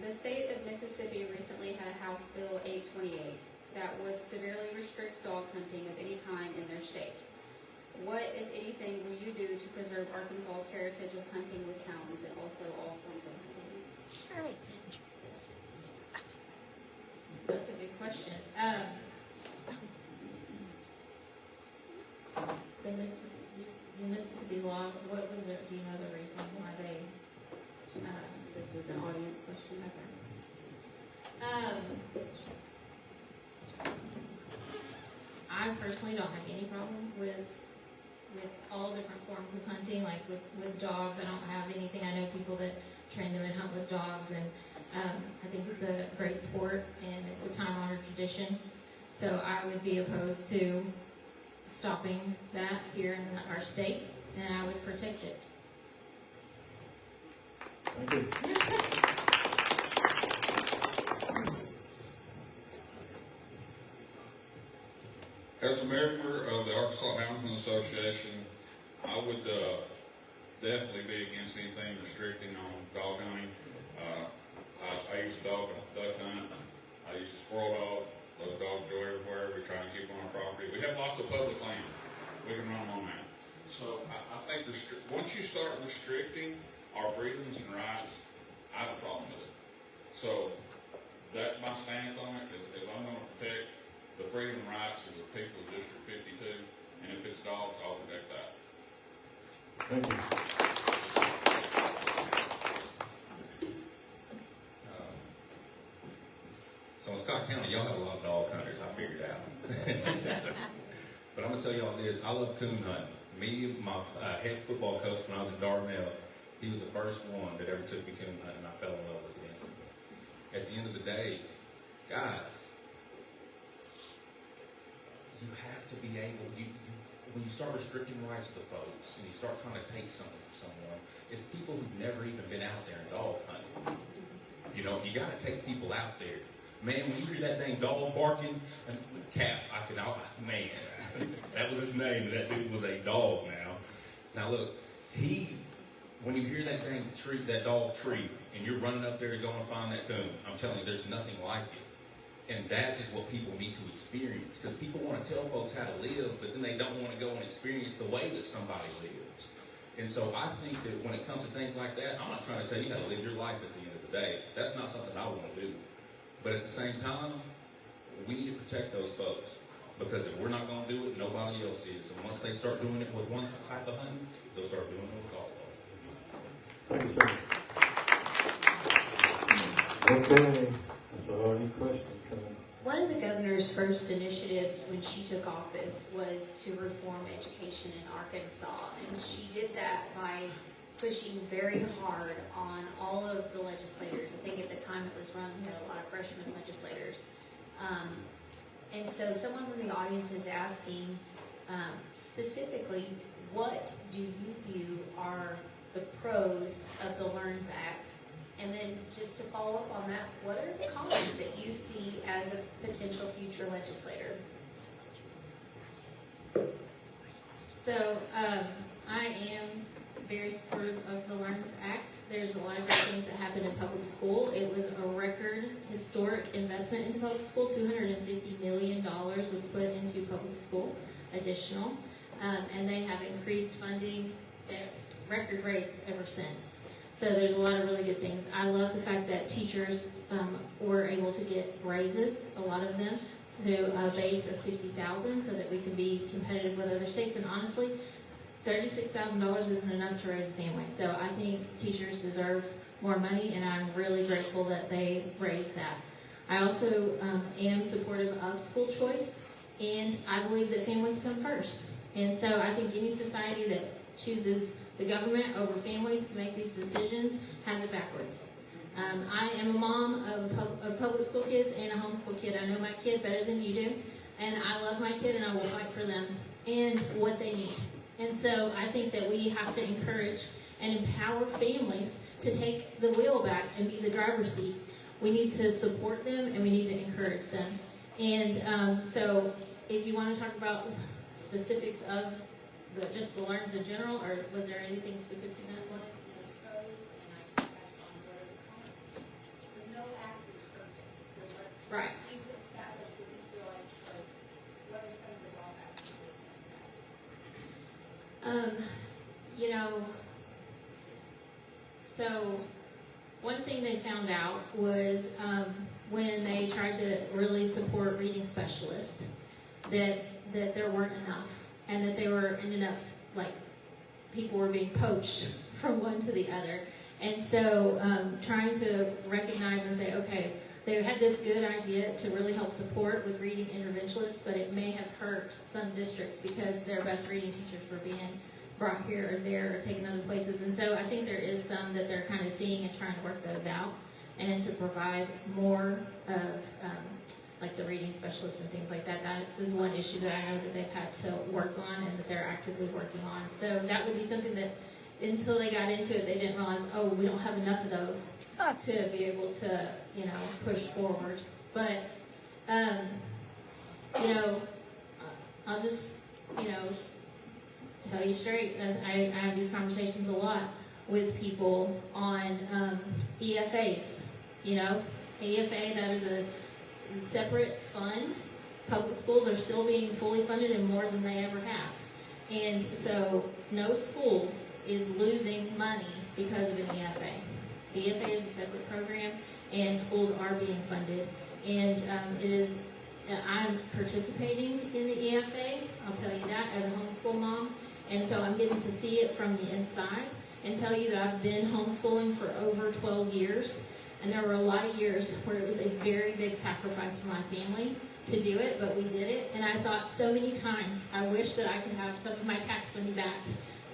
The state of Mississippi recently had House Bill 828 that would severely restrict dog hunting of any kind in their state. What, if anything, will you do to preserve Arkansas's heritage of hunting with hounds and also all forms of hunting? That's a good question. The Mississippi law, what was there, do you know the reason why they, This is an audience question. I personally don't have any problem with all different forms of hunting, like with dogs. I don't have anything. I know people that train them and hunt with dogs, and I think it's a great sport and it's a time-honored tradition. So I would be opposed to stopping that here in our state, and I would protect it. Thank you. As a member of the Arkansas Houndsman Association, I would definitely be against anything restricting on dog hunting. I used to duck hunt. I used to squirrel dog. Those dogs go everywhere. We try and keep them on our property. We have lots of public land. We can run them on that. So I think once you start restricting our freedoms and rights, I have a problem with it. So that's my stance on it, is I'm going to protect the freedom and rights of the people of District 52, and if it's dogs, I'll protect that. Thank you. So in Scott County, y'all have a lot of dog hunters, I figured out. But I'm going to tell y'all this, I love coon hunting. Me, my head football coach when I was in Dardanelle, he was the first one that ever took me coon hunting, and I fell in love with it instantly. At the end of the day, guys, you have to be able, when you start restricting rights to folks, and you start trying to take something from someone, it's people who've never even been out there and dog hunting. You know, you got to take people out there. Man, when you hear that dang dog barking, Cap, man, that was his name. That dude was a dog now. Now look, when you hear that dang tree, that dog tree, and you're running up there to go and find that coon, I'm telling you, there's nothing like it. And that is what people need to experience. Because people want to tell folks how to live, but then they don't want to go and experience the way that somebody lives. And so I think that when it comes to things like that, I'm not trying to tell you how to live your life at the end of the day. That's not something I want to do. But at the same time, we need to protect those folks. Because if we're not going to do it, nobody else is. And once they start doing it with one type of hunting, they'll start doing it with all of them. Thank you, sir. Okay. So any questions? One of the governor's first initiatives when she took office was to reform education in Arkansas, and she did that by pushing very hard on all of the legislators. I think at the time it was run, we had a lot of freshman legislators. And so someone in the audience is asking specifically, what do you view are the pros of the LEARNS Act? And then just to follow up on that, what are the cons that you see as a potential future legislator? So, I am very supportive of the Learns Act. There's a lot of great things that happen in public school. It was a record historic investment into public school. $250 million was put into public school, additional. And they have increased funding at record rates ever since. So there's a lot of really good things. I love the fact that teachers were able to get raises, a lot of them, to a base of $50,000 so that we can be competitive with other states. And honestly, $36,000 isn't enough to raise a family. So I think teachers deserve more money, and I'm really grateful that they raised that. I also am supportive of school choice, and I believe that families come first. And so I think any society that chooses the government over families to make these decisions has it backwards. I am a mom of public school kids and a homeschool kid. I know my kid better than you do, and I love my kid, and I will fight for them and what they need. And so I think that we have to encourage and empower families to take the wheel back and be the driver's seat. We need to support them, and we need to encourage them. And so if you want to talk about specifics of just the Learns in general, or was there anything specific in that one? No act is perfect. So what Right. you could establish what you feel like, what are some of the drawbacks of this next So one thing they found out was when they tried to really support reading specialists, that there weren't enough, and that they were ended up like people were being poached from one to the other. And so trying to recognize and say, okay, they had this good idea to really help support with reading interventionists, but it may have hurt some districts because their best reading teachers were being brought here or there or taken other places. And so I think there is some that they're kind of seeing and trying to work those out, and then to provide more of like the reading specialists and things like that. That is one issue that I know that they've had to work on and that they're actively working on. So that would be something that until they got into it, they didn't realize, oh, we don't have enough of those to be able to, push forward. But, I'll just, tell you straight, I have these conversations a lot with people on EFAs. EFA, that is a separate fund. Public schools are still being fully funded and more than they ever have. And so no school is losing money because of an EFA. The EFA is a separate program, and schools are being funded. And I'm participating in the EFA, I'll tell you that, as a homeschool mom. And so I'm getting to see it from the inside and tell you that I've been homeschooling for over 12 years. And there were a lot of years where it was a very big sacrifice for my family to do it, but we did it. And I thought so many times, I wish that I could have some of my tax money back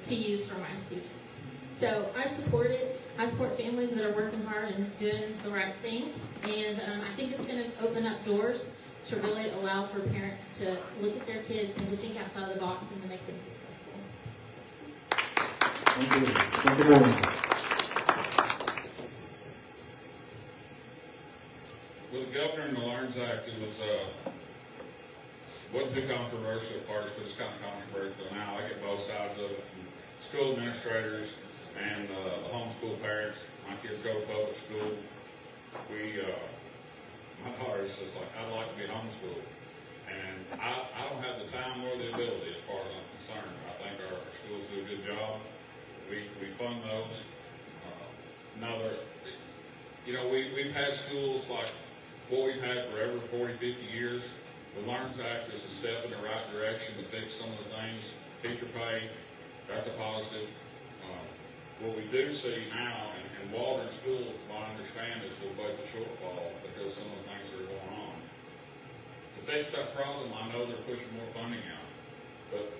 to use for my students. So I support it. I support families that are working hard and doing the right thing. And I think it's going to open up doors to really allow for parents to look at their kids and to think outside the box and to make them successful. Thank you. Thank you very much. With the governor and the Learns Act, it wasn't too controversial at first, but it's kind of controversial now. I get both sides of it. School administrators and the homeschool parents. My kids go to public school. My daughter says, I'd like to be homeschooled. And I don't have the time or the ability as far as I'm concerned. I think our schools do a good job. We fund those. We've had schools like what we've had forever, 40, 50 years. The Learns Act is a step in the right direction to fix some of the things. Teacher pay, that's a positive. What we do see now, and Waldron School, I understand, is a little bit of a shortfall because some of the things that are going on. To fix that problem, I know they're pushing more funding out. But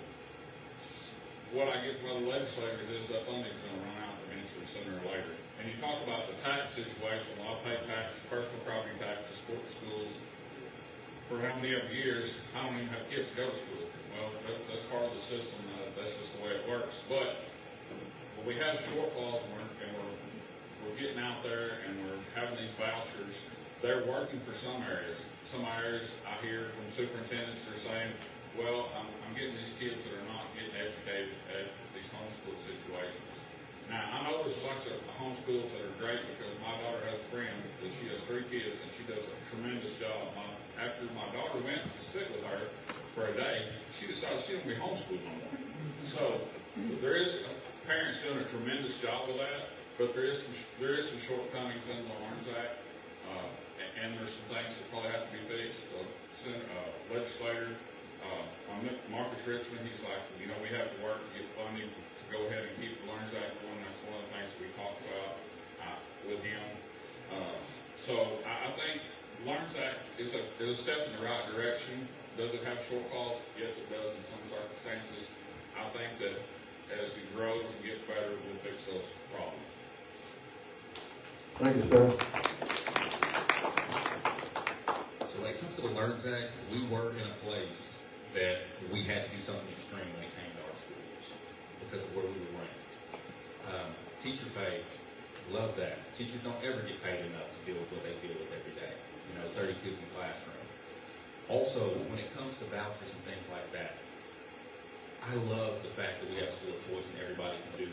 what I get from other legislators is that funding's going to run out eventually, sooner or later. And you talk about the tax situation. Well, I pay taxes, personal property taxes, support schools. For how many years, I don't even have kids to go to school. Well, that's part of the system. That's just the way it works. But we have shortfalls, and we're getting out there, and we're having these vouchers. They're working for some areas. Some areas I hear from superintendents are saying, well, I'm getting these kids that are not getting educated at these homeschool situations. Now, I know there's lots of homeschools that are great because my daughter has a friend that she has 3 kids and she does a tremendous job. After my daughter went to sit with her for a day, she decided she don't be homeschooled no more. So there is parents doing a tremendous job with that, but there is some shortcomings in the Learns Act, and there's some things that probably have to be fixed. Legislator Marcus Richmond, he's like, we have to work to get funding to go ahead and keep the Learns Act going. That's one of the things that we talked about with him. So I think the Learns Act is a step in the right direction. Does it have shortfalls? Yes, it does in some circumstances. I think that as it grows and gets better, we'll fix those problems. Thank you, sir. So when it comes to the Learns Act, we were in a place that we had to do something extreme when it came to our schools because of where we were ranked. Teacher pay, love that. Teachers don't ever get paid enough to deal with what they deal with every day. 30 kids in the classroom. Also, when it comes to vouchers and things like that, I love the fact that we have school of choice and everybody can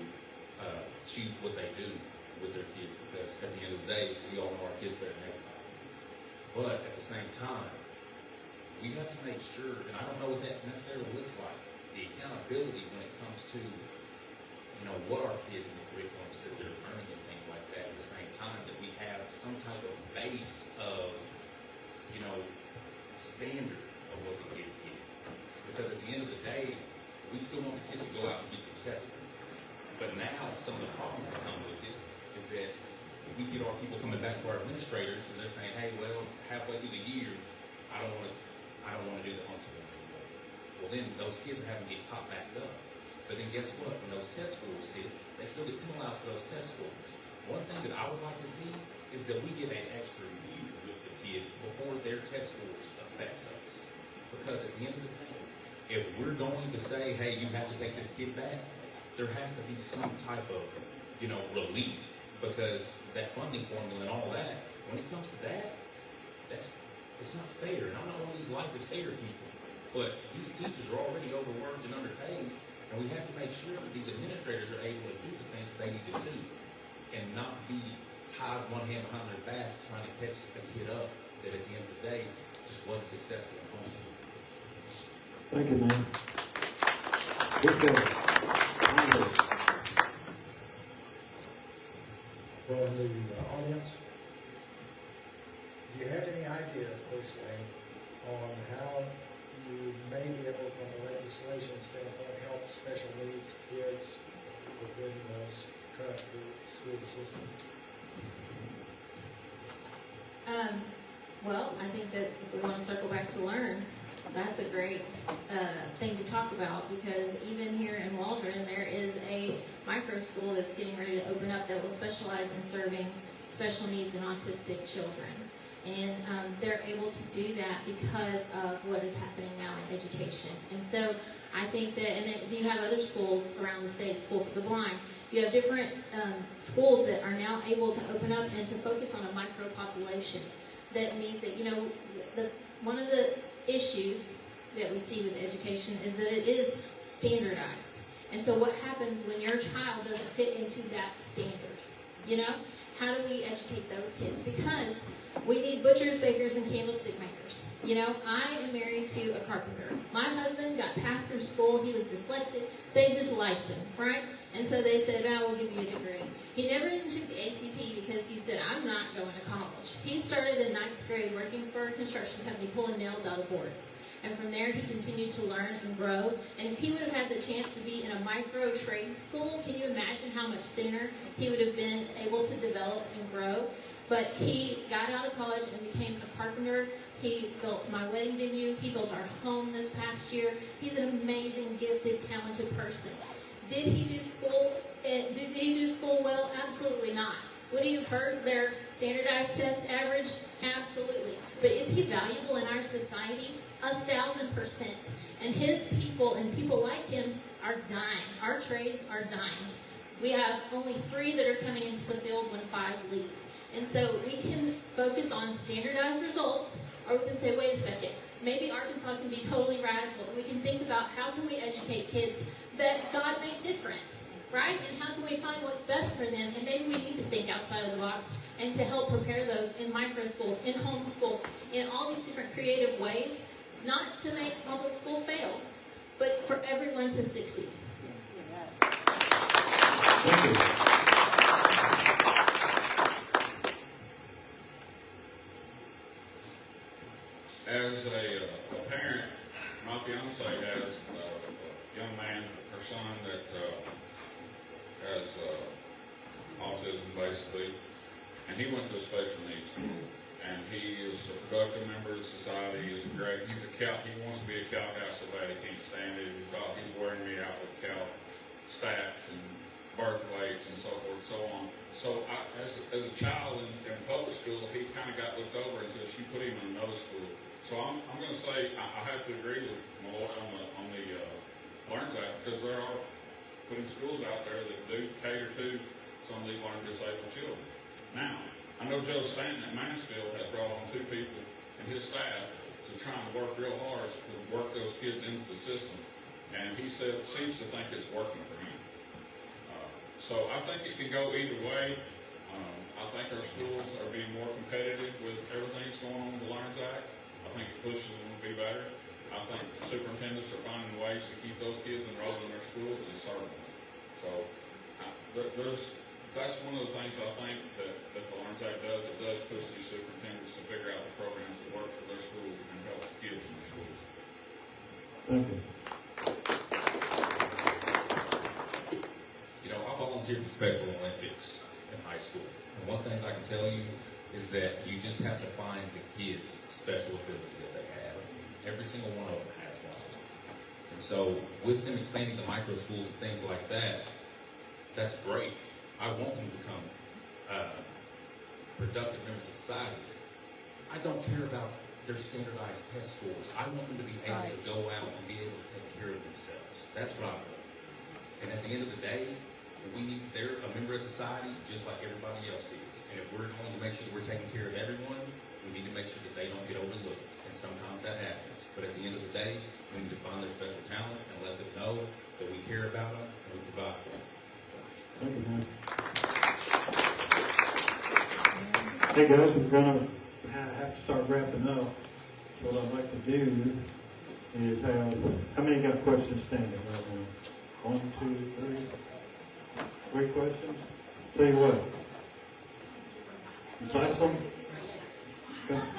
choose what they do with their kids because at the end of the day, we all know our kids better than everybody. But at the same time, we have to make sure, and I don't know what that necessarily looks like, the accountability when it comes to, what our kids in the curriculums that they're learning and things like that. At the same time, that we have some type of base of, standard of what the kids get. Because at the end of the day, we still want the kids to go out and be successful. But now, some of the problems that come with it is that we get our people coming back to our administrators and they're saying, hey, well, halfway through the year, I don't want to do the homeschooling anymore. Well, then those kids are having to get caught back up. But then guess what? When those test scores hit, they still get penalized for those test scores. One thing that I would like to see is that we get an extra year with the kid before their test scores affects us. Because at the end of the day, if we're going to say, hey, you have to take this kid back, there has to be some type of, relief. Because that funding formula and all that, when it comes to that, it's not fair. And I'm not one of these life is fair people. But these teachers are already overworked and underpaid, and we have to make sure that these administrators are able to do the things that they need to do and not be tied one hand behind their back trying to catch a kid up that at the end of the day just wasn't successful in homeschool. Thank you, man. Good job. Well, in the audience, do you have any ideas, personally, on how you may be able, from a legislation standpoint, help special needs kids within this current school system? Well, I think that if we want to circle back to Learns, that's a great thing to talk about because even here in Waldron, there is a micro school that's getting ready to open up that will specialize in serving special needs and autistic children. And they're able to do that because of what is happening now in education. And so I think that, and then you have other schools around the state, School for the Blind. You have different schools that are now able to open up and to focus on a micro population that needs it. One of the issues that we see with education is that it is standardized. And so what happens when your child doesn't fit into that standard? How do we educate those kids? Because we need butchers, bakers, and candlestick makers. I am married to a carpenter. My husband got passed through school. He was dyslexic. They just liked him, right? And so they said, we'll give you a degree. He never even took the ACT because he said, I'm not going to college. He started in 9th grade working for a construction company, pulling nails out of boards. And from there, he continued to learn and grow. And if he would have had the chance to be in a micro trade school, can you imagine how much sooner he would have been able to develop and grow? But he got out of college and became a carpenter. He built my wedding venue. He built our home this past year. He's an amazing, gifted, talented person. Did he do school? Did he do school well? Absolutely not. Would he have heard their standardized test average? Absolutely. But is he valuable in our society? 1,000%. And his people and people like him are dying. Our trades are dying. We have only 3 that are coming into the field when 5 leave. And so we can focus on standardized results, or we can say, wait a second, maybe Arkansas can be totally radical. We can think about how can we educate kids that God made different, right? And how can we find what's best for them? And maybe we need to think outside of the box and to help prepare those in micro schools, in homeschool, in all these different creative ways, not to make public school fail, but for everyone to succeed. Thank you. As a parent, my fiance has a young man, her son, that has autism basically, and he went to a special needs school, and he is a productive member of the society. He's a cow. He wants to be a cow guy so bad he can't stand it. He's wearing me out with cow stats and birth weights and so forth and so on. So as a child in public school, he kind of got looked over until she put him in another school. So I'm going to say I have to agree with Malloy on the Learns Act, because there are putting schools out there that do cater to some of these learning disabled children. Now, I know Joe Stanton at Mansfield has brought on 2 people and his staff to try and work real hard to work those kids into the system, and he seems to think it's working for him. So I think it can go either way. I think our schools are being more competitive with everything that's going on with the Learns Act. I think it pushes them to be better. I think the superintendents are finding ways to keep those kids enrolled in their schools and serve them. So that's one of the things I think that the Learns Act does. It does push these superintendents to figure out the programs that work for their schools and help the kids in their schools. Thank you. You know, I volunteered for Special Olympics in high school. And one thing I can tell you is that you just have to find the kids' special ability that they have. Every single one of them has one. And so with them expanding to micro schools and things like that, that's great. I want them to become productive members of society. I don't care about their standardized test scores. I want them to be able to go out and be able to take care of themselves. That's what I want. And at the end of the day, they're a member of society just like everybody else is. And if we're going to make sure that we're taking care of everyone, we need to make sure that they don't get overlooked. And sometimes that happens. But at the end of the day, we need to find their special talents and let them know that we care about them and we provide for them. Thank you, man. Hey guys, we're gonna have to start wrapping up. So what I'd like to do is have, how many got questions standing right now? 1, 2, 3. 3 questions? Tell you what.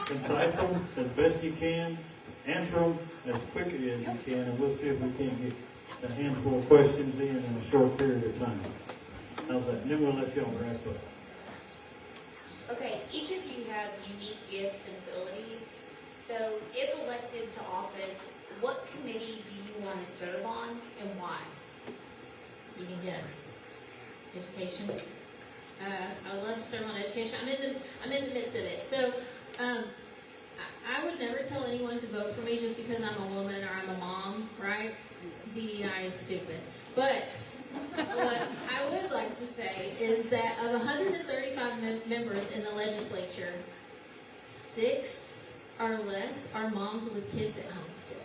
Concise them as best you can. Answer them as quickly as you can, and we'll see if we can get a handful of questions in a short period of time. How's that? And then we'll let y'all wrap up. Okay, each of you have unique gifts and abilities. So if elected to office, what committee do you want to serve on and why? You can guess. Education. I would love to serve on education. I'm in the midst of it. So I would never tell anyone to vote for me just because I'm a woman or I'm a mom, right? DEI is stupid. But what I would like to say is that of 135 members in the legislature, 6 or less are moms with kids at home still.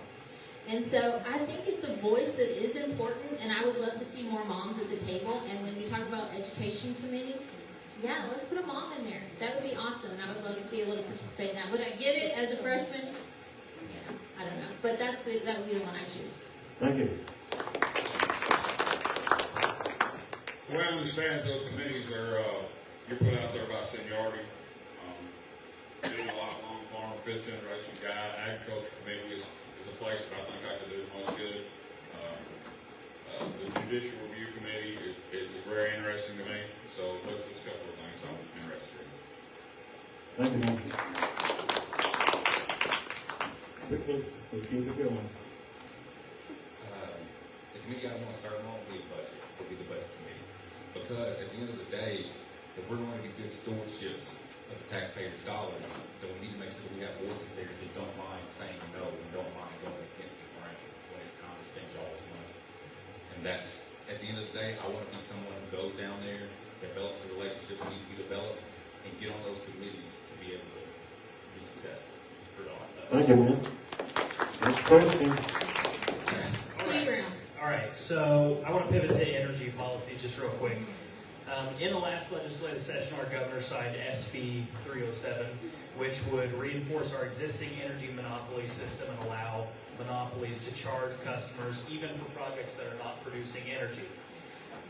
And so I think it's a voice that is important, and I would love to see more moms at the table. And when we talk about education committee, yeah, let's put a mom in there. That would be awesome, and I would love to be able to participate in that. Would I get it as a freshman? Yeah, I don't know. But that would be the one I choose. Thank you. The way I understand those committees are, you're put out there by seniority. Being a lifelong farmer, 5th generation guy, agriculture committee is a place that I think I could do the most good. The judicial review committee is very interesting to me. So there's a couple of things I'm interested in. Thank you, man. Quickly, we'll keep it going. The committee I want to serve on will be the budget committee. Because at the end of the day, if we're going to be good stewardships of the taxpayers' dollars, then we need to make sure that we have voices there that don't mind saying no and don't mind going against the grain when it's time to spend y'all's money. And that's, at the end of the day, I want to be someone who goes down there, develops the relationships that need to be developed, and get on those committees to be able to be successful for all of us. Thank you, man. Next question. Speed round. All right, so I want to pivot to energy policy just real quick. In the last legislative session, our governor signed SB 307, which would reinforce our existing energy monopoly system and allow monopolies to charge customers even for projects that are not producing energy.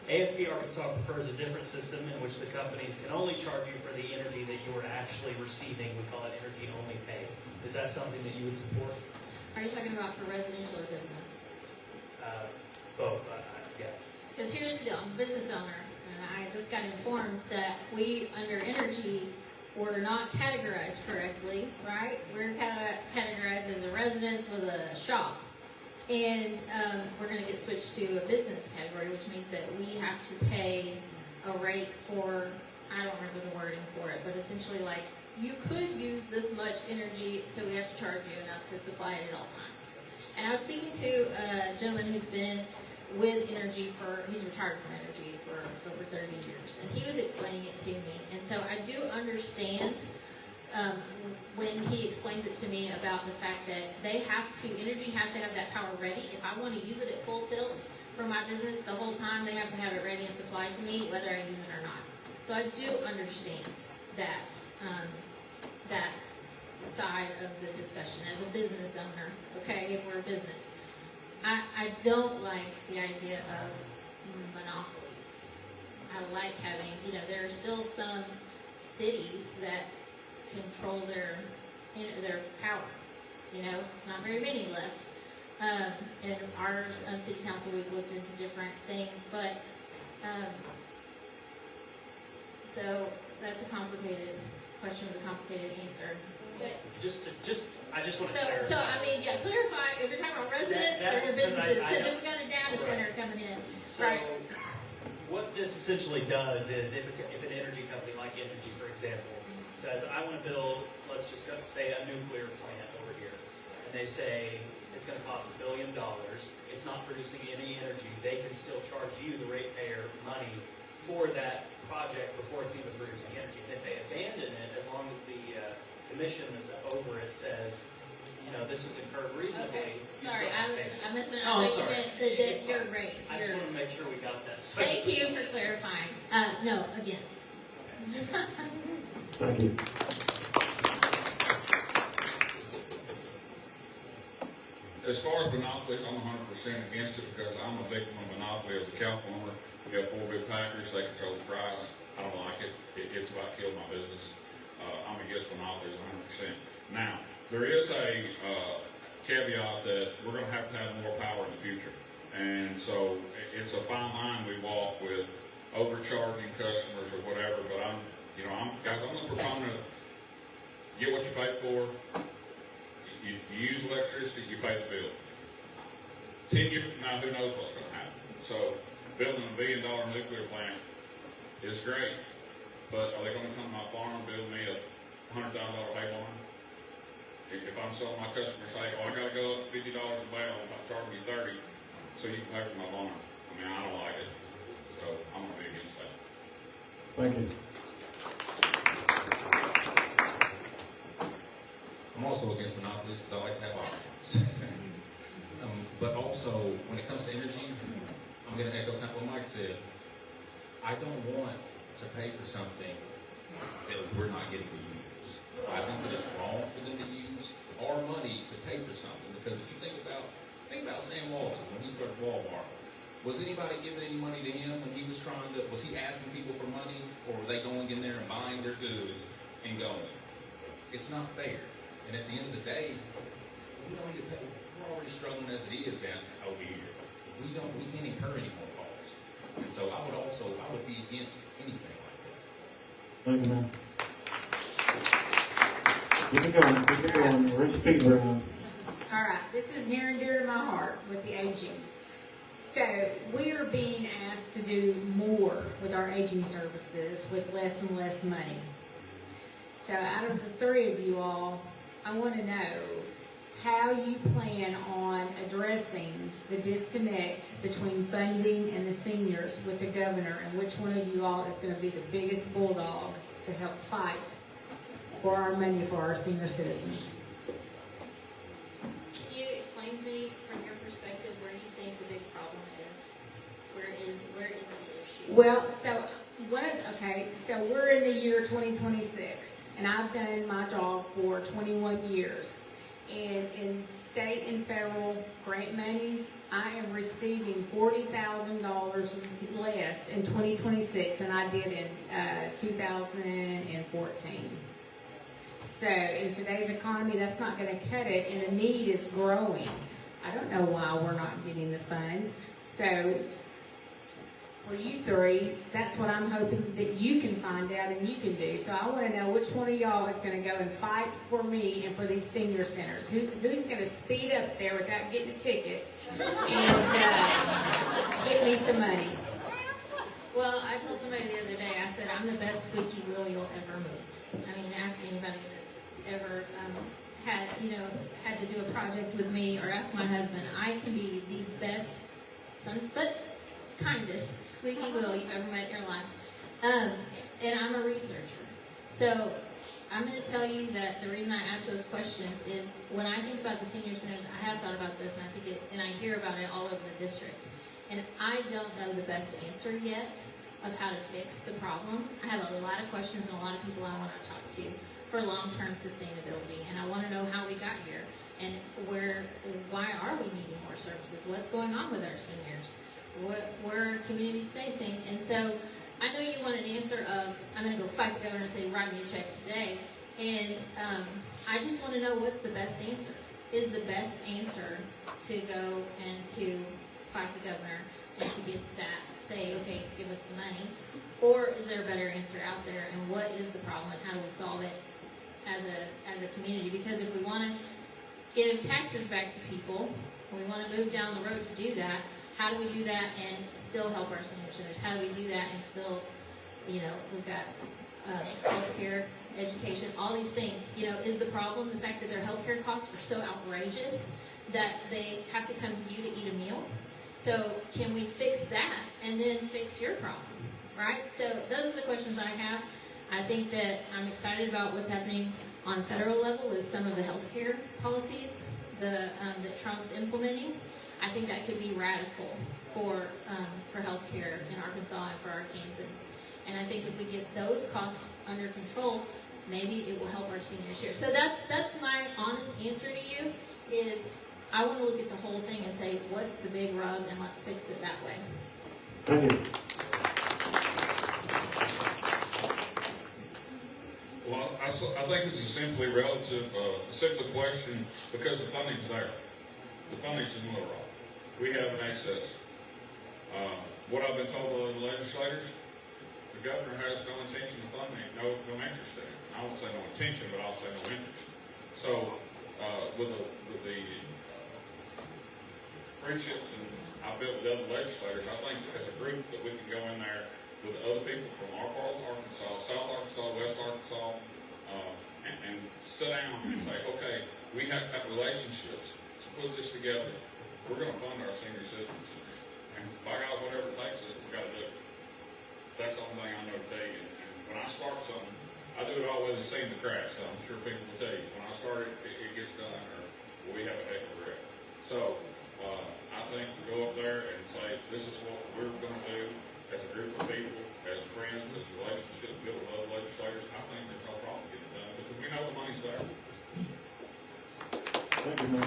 AFB Arkansas prefers a different system in which the companies can only charge you for the energy that you are actually receiving. We call it energy-only pay. Is that something that you would support? Are you talking about for residential or business? Both, yes. Because here's the deal, I'm a business owner, and I just got informed that we, under energy, were not categorized correctly, right? We're categorized as a residence with a shop. And we're going to get switched to a business category, which means that we have to pay a rate for, I don't remember the wording for it, but essentially like, you could use this much energy, so we have to charge you enough to supply it at all times. And I was speaking to a gentleman who's been with energy he's retired from energy for over 30 years, and he was explaining it to me. And so I do understand when he explains it to me about the fact that energy has to have that power ready. If I want to use it at full tilt for my business the whole time, they have to have it ready and supplied to me, whether I use it or not. So I do understand that, that side of the discussion as a business owner, okay, if we're a business. I don't like the idea of monopolies. I like having, there are still some cities that control their power. It's not very many left. And ours, on city council, we've looked into different things, but so that's a complicated question with a complicated answer. But I just want to clarify. So clarify if you're talking about residents or your businesses, because if we got a data center coming in, So, right? what this essentially does is, if an energy company like Energy, for example, says, I want to build, let's just say, a nuclear plant over here, and they say it's going to cost $1 billion, it's not producing any energy, they can still charge you, the ratepayer, money for that project before it's even producing energy. And if they abandon it, as long as the commission is over it says, this was incurred reasonably. Okay. Sorry, I missed it. Oh, I I'm thought you sorry. meant that you're right. I just want to make sure we got that. Thank you for clarifying. No, against. Thank you. As far as monopolies, I'm 100% against it because I'm a victim of monopoly as a cow farmer. We have 4 big packers, they control the price. I don't like it. It's about killed my business. I'm against monopolies 100%. Now, there is a caveat that we're going to have more power in the future. And so it's a fine line we walk with overcharging customers or whatever, but I'm a proponent of get what you pay for. You use electricity, you pay the bill. 10 years from now, who knows what's going to happen? So building a $1 billion nuclear plant is great, but are they going to come to my farm and build me a $100,000 hay barn? If I'm selling my customers, say, I got to go up to $50 a barrel, if I charge me 30, so you can pay for my barn. I don't like it, so I'm going to be against that. Thank you. I'm also against monopolies because I like to have options. But also, when it comes to energy, I'm going to echo kind of what Mike said. I don't want to pay for something that we're not getting to use. I think that it's wrong for them to use our money to pay for something. Because if you think about Sam Walton when he started Walmart. Was anybody giving any money to him when he was was he asking people for money, or were they going in there and buying their goods and going? It's not fair. And at the end of the day, we're already struggling as it is down over here. We can't incur any more costs. And so I would be against anything like that. Thank you, man. Keep it going. We're in speed round. All right, this is near and dear to my heart with the aging. So we are being asked to do more with our aging services with less and less money. So out of the 3 of you all, I want to know how you plan on addressing the disconnect between funding and the seniors with the governor, and which one of you all is going to be the biggest bulldog to help fight for our money for our senior citizens. Can you me, from your perspective, where you think the big problem is. Where is the issue? Well, so we're in the year 2026, and I've done my job for 21 years. And in state and federal grant monies, I am receiving $40,000 less in 2026 than I did in 2014. So in today's economy, that's not going to cut it, and the need is growing. I don't know why we're not getting the funds. So for you three, that's what I'm hoping that you can find out and you can do. So I want to know which one of y'all is going to go and fight for me and for these senior centers. Who's going to speed up there without getting a ticket and get me some money? Well, I told somebody the other day, I said, I'm the best squeaky wheel you'll ever meet. I mean, ask anybody that's ever had to do a project with me, or ask my husband. I can be the best but kindest squeaky wheel you've ever met in your life. And I'm a researcher. So I'm going to tell you that the reason I ask those questions is when I think about the senior centers, I have thought about this, and I hear about it all over the district. And I don't know the best answer yet of how to fix the problem. I have a lot of questions and a lot of people I want to talk to for long-term sustainability, and I want to know how we got here and why are we needing more services? What's going on with our seniors? What are communities facing? And so I know you want an answer of, I'm going to go fight the governor and say, write me a check today. And I just want to know what's the best answer. Is the best answer to go and to fight the governor and to get that, say, okay, give us the money? Or is there a better answer out there? And what is the problem and how do we solve it as a community? Because if we want to give taxes back to people, we want to move down the road to do that, how do we do that and still help our senior centers? How do we do that and still, we've got healthcare, education, all these things. Is the problem the fact that their healthcare costs are so outrageous that they have to come to you to eat a meal? So can we fix that and then fix your problem, right? So those are the questions I have. I think that I'm excited about what's happening on a federal level with some of the healthcare policies that Trump's implementing. I think that could be radical for healthcare in Arkansas and for Arkansans. And I think if we get those costs under control, maybe it will help our seniors here. So that's my honest answer to you is I want to look at the whole thing and say, what's the big rub, and let's fix it that way. Thank you. Well, I think it's a simply simple question because the funding's there. The funding's in Little Rock. We have an excess. What I've been told by the legislators, the governor has no intention of funding it, no interest in it. I won't say no intention, but I'll say no interest. So, with the friendships and I built with other legislators, I think as a group that we can go in there with other people from our part of Arkansas, South Arkansas, West Arkansas, and sit down and say, okay, we have relationships to put this together. We're going to fund our senior citizens. And by God, whatever it takes us, we've got to do it. That's the only thing I know today. And when I start something, I do it all with the seam to crack. So I'm sure people will tell you, when I start it, it gets done, or we have a heck of a wreck. So I think to go up there and say, this is what we're going to do as a group of people, as friends, as relationships built with other legislators, I think there's no problem getting it done because we know the money's there. Thank you, man.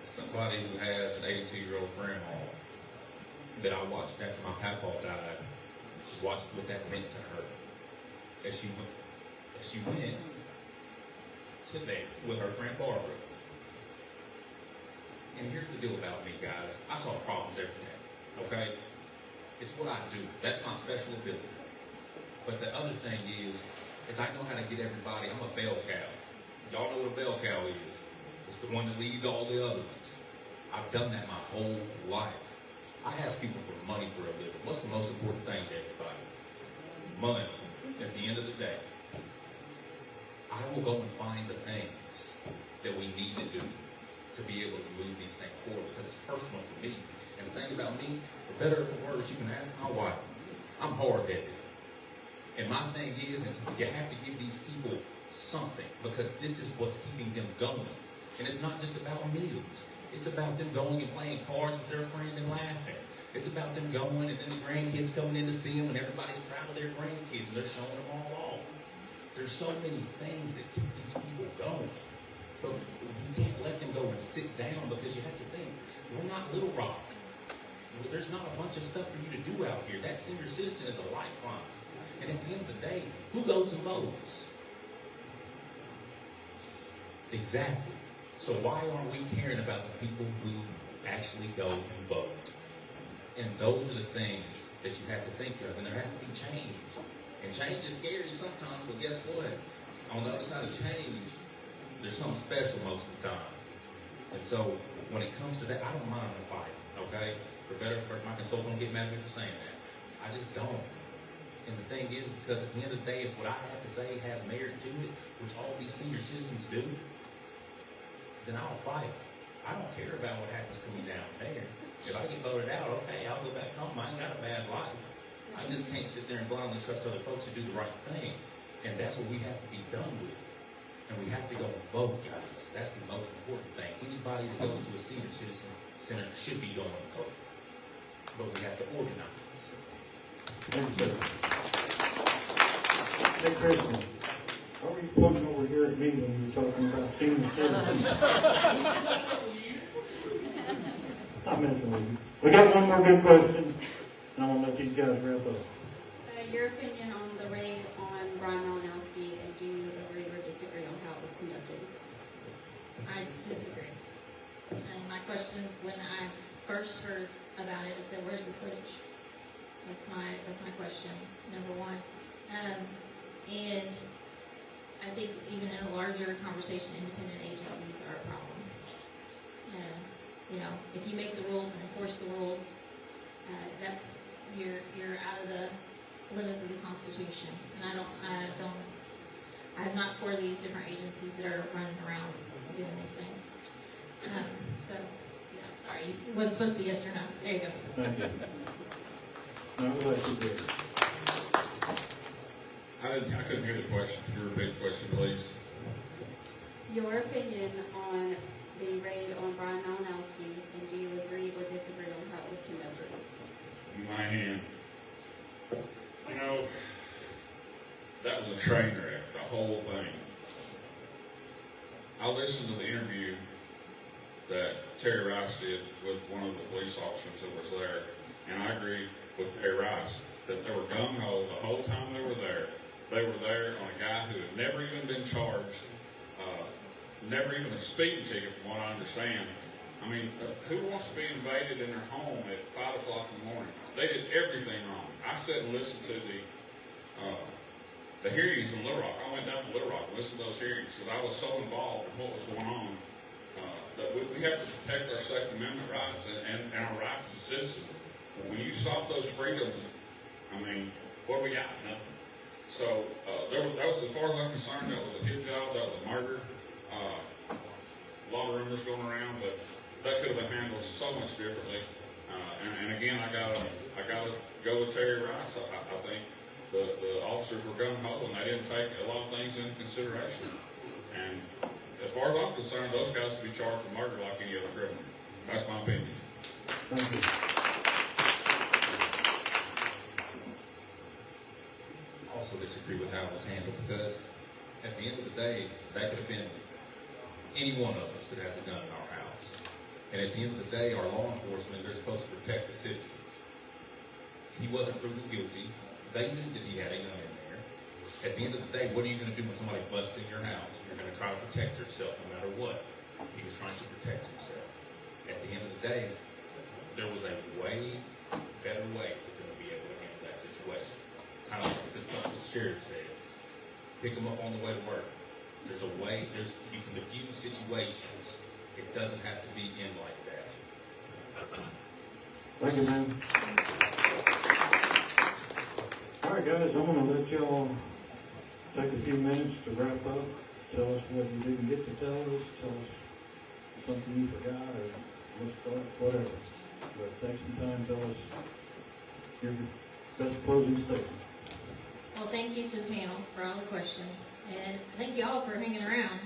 Somebody who has an 82-year-old grandma that I watched after my papa died, watched what that meant to her as she went to bed with her friend Barbara. And here's the deal about me, guys. I solve problems every day, okay? It's what I do. That's my special ability. But the other thing is I know how to get everybody. I'm a bell cow. Y'all know what a bell cow is. It's the one that leads all the other ones. I've done that my whole life. I ask people for money for a living. What's the most important thing to everybody? Money. At the end of the day, I will go and find the things that we need to do to be able to move these things forward because it's personal for me. And the thing about me, for better or for worse, you can ask my wife. I'm hard-headed. And my thing is you have to give these people something, because this is what's keeping them going. And it's not just about meals. It's about them going and playing cards with their friend and laughing. It's about them going and then the grandkids coming in to see them and everybody's proud of their grandkids and they're showing them all off. There's so many things that keep these people going. But you can't let them go and sit down, because you have to think, we're not Little Rock. There's not a bunch of stuff for you to do out here. That senior citizen is a lifeline. And at the end of the day, who goes and votes? Exactly. So why aren't we caring about the people who actually go and vote? And those are the things that you have to think of. And there has to be change. And change is scary sometimes, but guess what? On the other side of change, there's something special most of the time. And so when it comes to that, I don't mind the fight, okay? For better or for my consultant don't get mad at me for saying that. I just don't. And the thing is, because at the end of the day, if what I have to say has merit to it, which all these senior citizens do, then I'll fight. I don't care about what happens to me down there. If I get voted out, okay, I'll go back home. I ain't got a bad life. I just can't sit there and blindly trust other folks to do the right thing. And that's what we have to be done with. And we have to go and vote, guys. That's the most important thing. Anybody that goes to a senior citizen center should be going to vote. But we have to organize. Thank you, sir. Hey, Kristen, why were you pointing over here at me when you were talking about senior citizens? I'm messing with you. We got one more good question, and I'm going to let these guys wrap up. Your opinion on the raid on Brian Malinowski, and do you agree or disagree on how it was conducted? I disagree. And my question, when I first heard about it, I said, where's the footage? That's my question, number one. And I think even in a larger conversation, independent agencies are a problem. You know, if you make the rules and enforce the rules, that's you're out of the limits of the Constitution. And I'm not for these different agencies that are running around doing these things. So, yeah, sorry, it was supposed to be yes or no. There you go. Thank you. Now, we'll let you do it. I couldn't hear the question. Could you repeat the question, please? Your opinion on the raid on Brian Malinowski, and do you agree or disagree on how it was conducted? In my hand. You know, that was a train wreck, the whole thing. I listened to the interview that Terry Rice did with one of the police officers that was there, and I agree with Terry Rice that they were gung-ho the whole time they were there. They were there on a guy who had never even been charged, never even a speeding ticket from what I understand. I mean, who wants to be invaded in their home at 5 o'clock in the morning? They did everything wrong. I sat and listened to the hearings in Little Rock. I went down to Little Rock and listened to those hearings because I was so involved in what was going on that we have to protect our Second Amendment rights and our rights as citizens. But when you stop those freedoms, I mean, what do we got? Nothing. So that was, as far as I'm concerned, that was a hit job. That was a murder. A lot of rumors going around, but that could have been handled so much differently. And again, I gotta go with Terry Rice. I think the officers were gung-ho and they didn't take a lot of things into consideration. And as far as I'm concerned, those guys should be charged with murder like any other criminal. That's my opinion. Thank you. Also disagree with how it was handled, because at the end of the day, that could have been any one of us that has a gun in our house. And at the end of the day, our law enforcement, they're supposed to protect the citizens. He wasn't proven guilty. They knew that he had a gun in there. At the end of the day, what are you going to do when somebody busts in your house? You're going to try to protect yourself no matter what. He was trying to protect himself. At the end of the day, there was a way better way for them to be able to handle that situation. Kind of like the sheriff said. Pick them up on the way to work. There's a way, you can diffuse situations. It doesn't have to be in like that. Thank you, man. All right, guys, I'm going to let y'all take a few minutes to wrap up. Tell us what you didn't get to tell us. Tell us something you forgot or whatever. But take some time, tell us your best closing statement. Well, thank you to the panel for all the questions, and thank you all for hanging around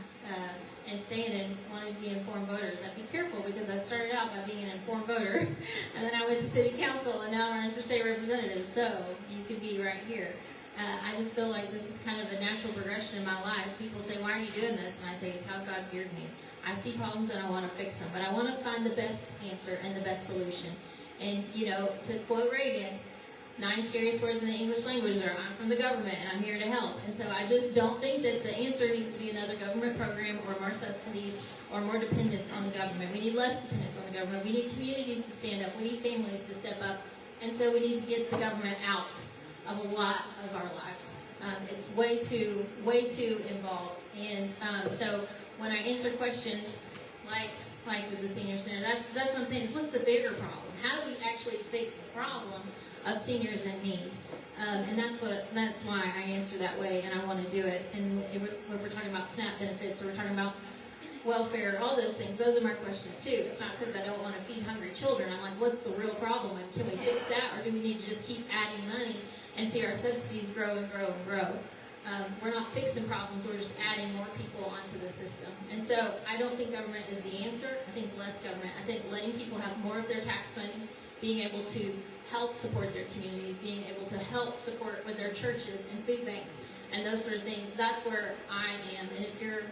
and staying and wanting to be informed voters. I'd be careful because I started out by being an informed voter, and then I went to city council, and now I'm running for state representative, so you could be right here. I just feel like this is kind of a natural progression in my life. People say, why are you doing this? And I say, it's how God geared me. I see problems and I want to fix them, but I want to find the best answer and the best solution. And, you know, to quote Reagan, 9 scariest words in the English language are, I'm from the government and I'm here to help. And so I just don't think that the answer needs to be another government program or more subsidies or more dependence on the government. We need less dependence on the government. We need communities to stand up. We need families to step up. And so we need to get the government out of a lot of our lives. It's way too involved. And so when I answer questions like with the senior center, that's what I'm saying is what's the bigger problem? How do we actually fix the problem of seniors in need? And that's why I answer that way, and I want to do it. And if we're talking about SNAP benefits, or we're talking about welfare, all those things, those are my questions too. It's not because I don't want to feed hungry children. I'm like, what's the real problem? And can we fix that, or do we need to just keep adding money and see our subsidies grow and grow and grow? We're not fixing problems, we're just adding more people onto the system. And so I don't think government is the answer. I think less government. I think letting people have more of their tax money, being able to help support their communities, being able to help support with their churches and food banks and those sort of things, that's where I am. And if you're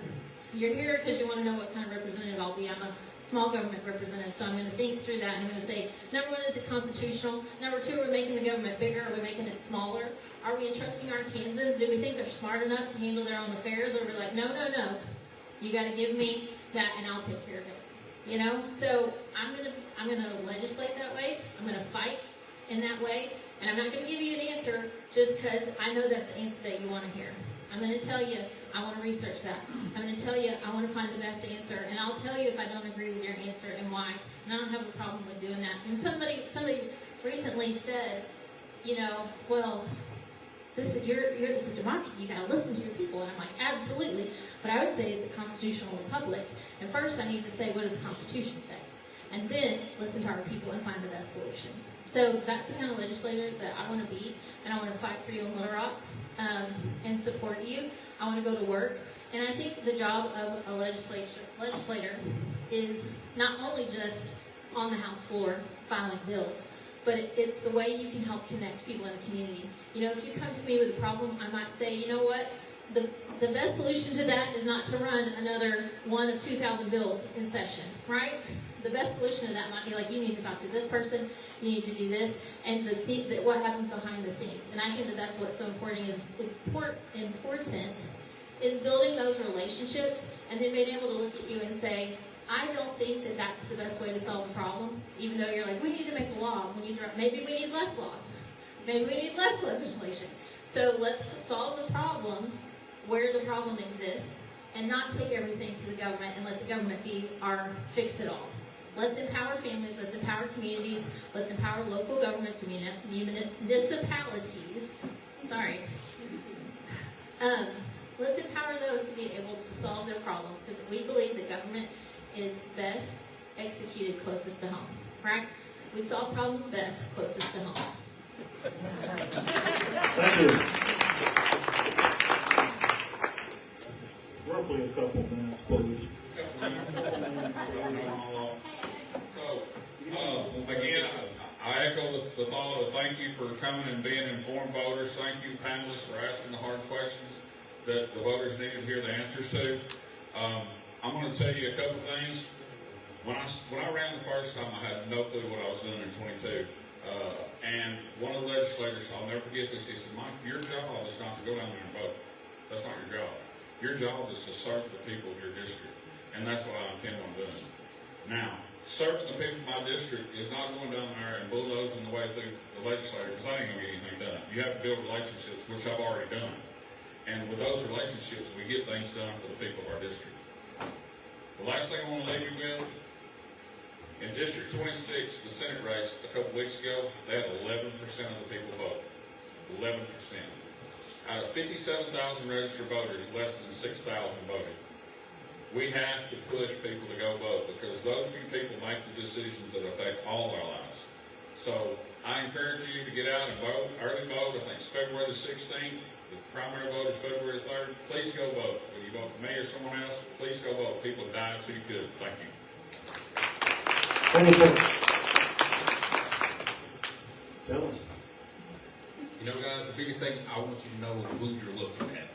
here because you want to know what kind of representative I'll be, I'm a small government representative, so I'm going to think through that, and I'm going to say, number 1, is it constitutional? Number 2, are we making the government bigger? Are we making it smaller? Are we entrusting our Kansans? Do we think they're smart enough to handle their own affairs? Or we're like, no, you got to give me that, and I'll take care of it. You know, so I'm gonna legislate that way. I'm gonna fight in that way, and I'm not gonna give you an answer just because I know that's the answer that you want to hear. I'm gonna tell you I want to research that. I'm gonna tell you I want to find the best answer, and I'll tell you if I don't agree with your answer and why. And I don't have a problem with doing that. And somebody recently said, you know, well, it's a democracy, you gotta listen to your people. And I'm like, absolutely. But I would say it's a constitutional republic. And first I need to say, what does the Constitution say? And then listen to our people and find the best solutions. So that's the kind of legislator that I want to be. And I want to fight for you in Little Rock and support you. I want to go to work. And I think the job of a legislator is not only just on the House floor filing bills, but it's the way you can help connect people in the community. You know, if you come to me with a problem, I might say, you know what, the best solution to that is not to run another one of 2,000 bills in session, right? The best solution to that might be like, you need to talk to this person, you need to do this, and what happens behind the scenes. And I think that that's what's so important is building those relationships and then being able to look at you and say, I don't think that that's the best way to solve a problem, even though you're like, we need to make a law. Maybe we need less laws. Maybe we need less legislation. So let's solve the problem where the problem exists and not take everything to the government and let the government be our fix-it-all. Let's empower families. Let's empower communities. Let's empower local governments and municipalities. Let's empower those to be able to solve their problems, because we believe that government is best executed closest to home, right? We solve problems best closest to home. Thank you. Roughly a couple minutes, please. So, again, I echo the thought of thank you for coming and being informed voters. Thank you, panelists, for asking the hard questions that the voters needed to hear the answers to. I'm going to tell you a couple things. When I ran the first time, I had no clue what I was doing in 22. And one of the legislators, I'll never forget this, he said, Mike, your job is not to go down there and vote. That's not your job. Your job is to serve the people of your district. And that's what I intend on doing. Now, serving the people of my district is not going down there and bulldozing the way through the legislature, because I ain't going to get anything done. You have to build relationships, which I've already done. And with those relationships, we get things done for the people of our district. The last thing I want to leave you with, in District 26, the Senate race a couple weeks ago, they had 11% of the people vote. 11%. Out of 57,000 registered voters, less than 6,000 voted. We have to push people to go vote, because those few people make the decisions that affect all our lives. So I encourage you to get out and vote, early vote. I think it's February the 16th. The primary vote is February 3rd. Please go vote. Whether you vote for me or someone else, please go vote. People died so you could. Thank you. Thank you, sir. Tell us. You know, guys, the biggest thing I want you to know is who you're looking at.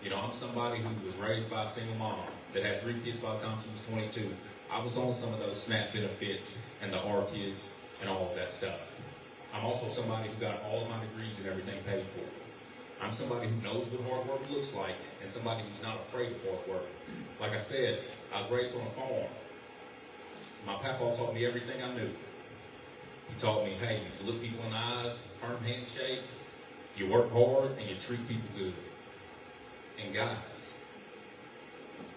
You know, I'm somebody who was raised by a single mom that had 3 kids by the time she was 22. I was on some of those SNAP benefits and the R kids and all of that stuff. I'm also somebody who got all of my degrees and everything paid for. I'm somebody who knows what hard work looks like and somebody who's not afraid of hard work. Like I said, I was raised on a farm. My papa taught me everything I knew. He taught me, hey, you look people in the eyes, firm handshake, you work hard, and you treat people good. And guys,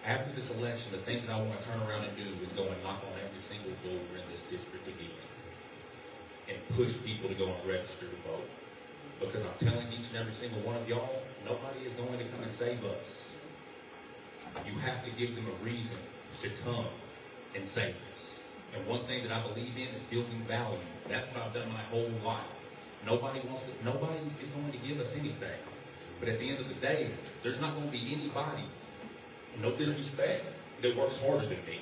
after this election, the thing that I want to turn around and do is go and knock on every single door in this district again and push people to go and register to vote. Because I'm telling each and every single one of y'all, nobody is going to come and save us. You have to give them a reason to come and save us. And one thing that I believe in is building value. That's what I've done my whole life. Nobody is going to give us anything. But at the end of the day, there's not going to be anybody, no disrespect, that works harder than me.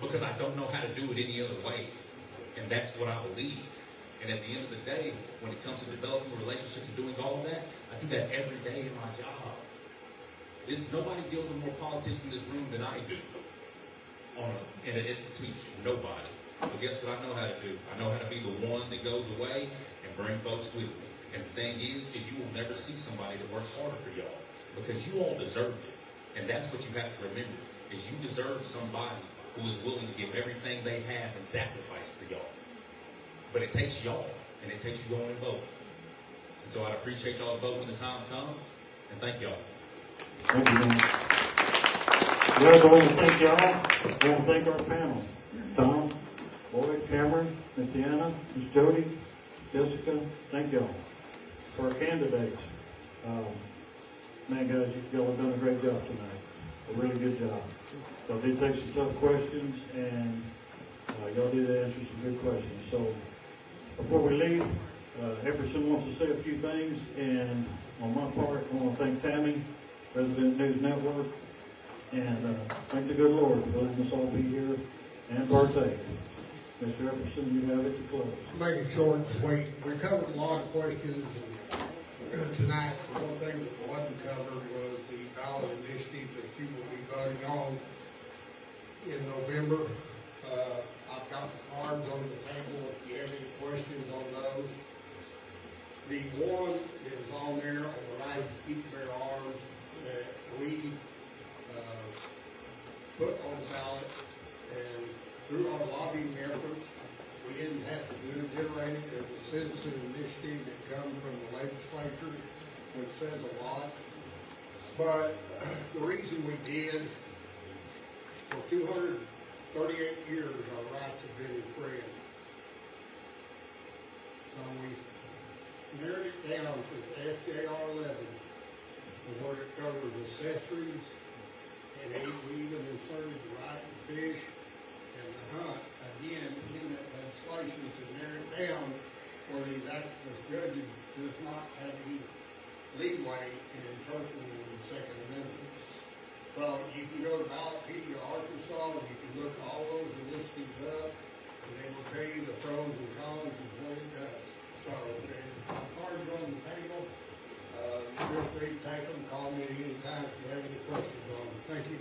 Because I don't know how to do it any other way. And that's what I believe. And at the end of the day, when it comes to developing relationships and doing all of that, I do that every day in my job. Nobody deals with more politics in this room than I do in an institution. Nobody. But guess what I know how to do? I know how to be the one that goes away and bring folks with me. And the thing is you will never see somebody that works harder for y'all because you all deserve it. And that's what you have to remember, is you deserve somebody who is willing to give everything they have and sacrifice for y'all. But it takes y'all, and it takes you going and voting. And so I'd appreciate y'all to vote when the time comes, and thank y'all. Thank you, man. Well, I want to thank y'all. I want to thank our panel. Tom, Boyd, Cameron, Miss Deanna, Miss Jody, Jessica, thank y'all. For our candidates, man, guys, y'all have done a great job tonight. A really good job. Y'all did take some tough questions, and y'all did answer some good questions. So, before we leave, Epperson wants to say a few things, and on my part, I want to thank Tammy, President News Network, and thank the good Lord for letting us all be here and partake. Mr. Epperson, you have it to close. Make it short and sweet. We covered a lot of questions tonight. One thing that wasn't covered was the ballot initiative that you will be voting on in November. I've got the cards on the table if you have any questions on those. The one that is on there on the right, Keep Their Arms, that we put on the ballot, and through our lobbying efforts, we didn't have to generate it. There's a citizen initiative that comes from the legislature, which says a lot. But the reason we did, for 238 years, our rights have been infringed. So we narrowed it down to SJR 11, where it covers accessories, and we even inserted the right to fish and the hunt, again, in that legislation to narrow it down where these activist judges does not have any leeway in interpreting the Second Amendment. So you can go to Ballotpedia, Arkansas, you can look all those initiatives up, and they will tell you the pros and cons of what it does. So, the cards are on the table. Feel free to take them, call me at any time if you have any questions on them. Thank you.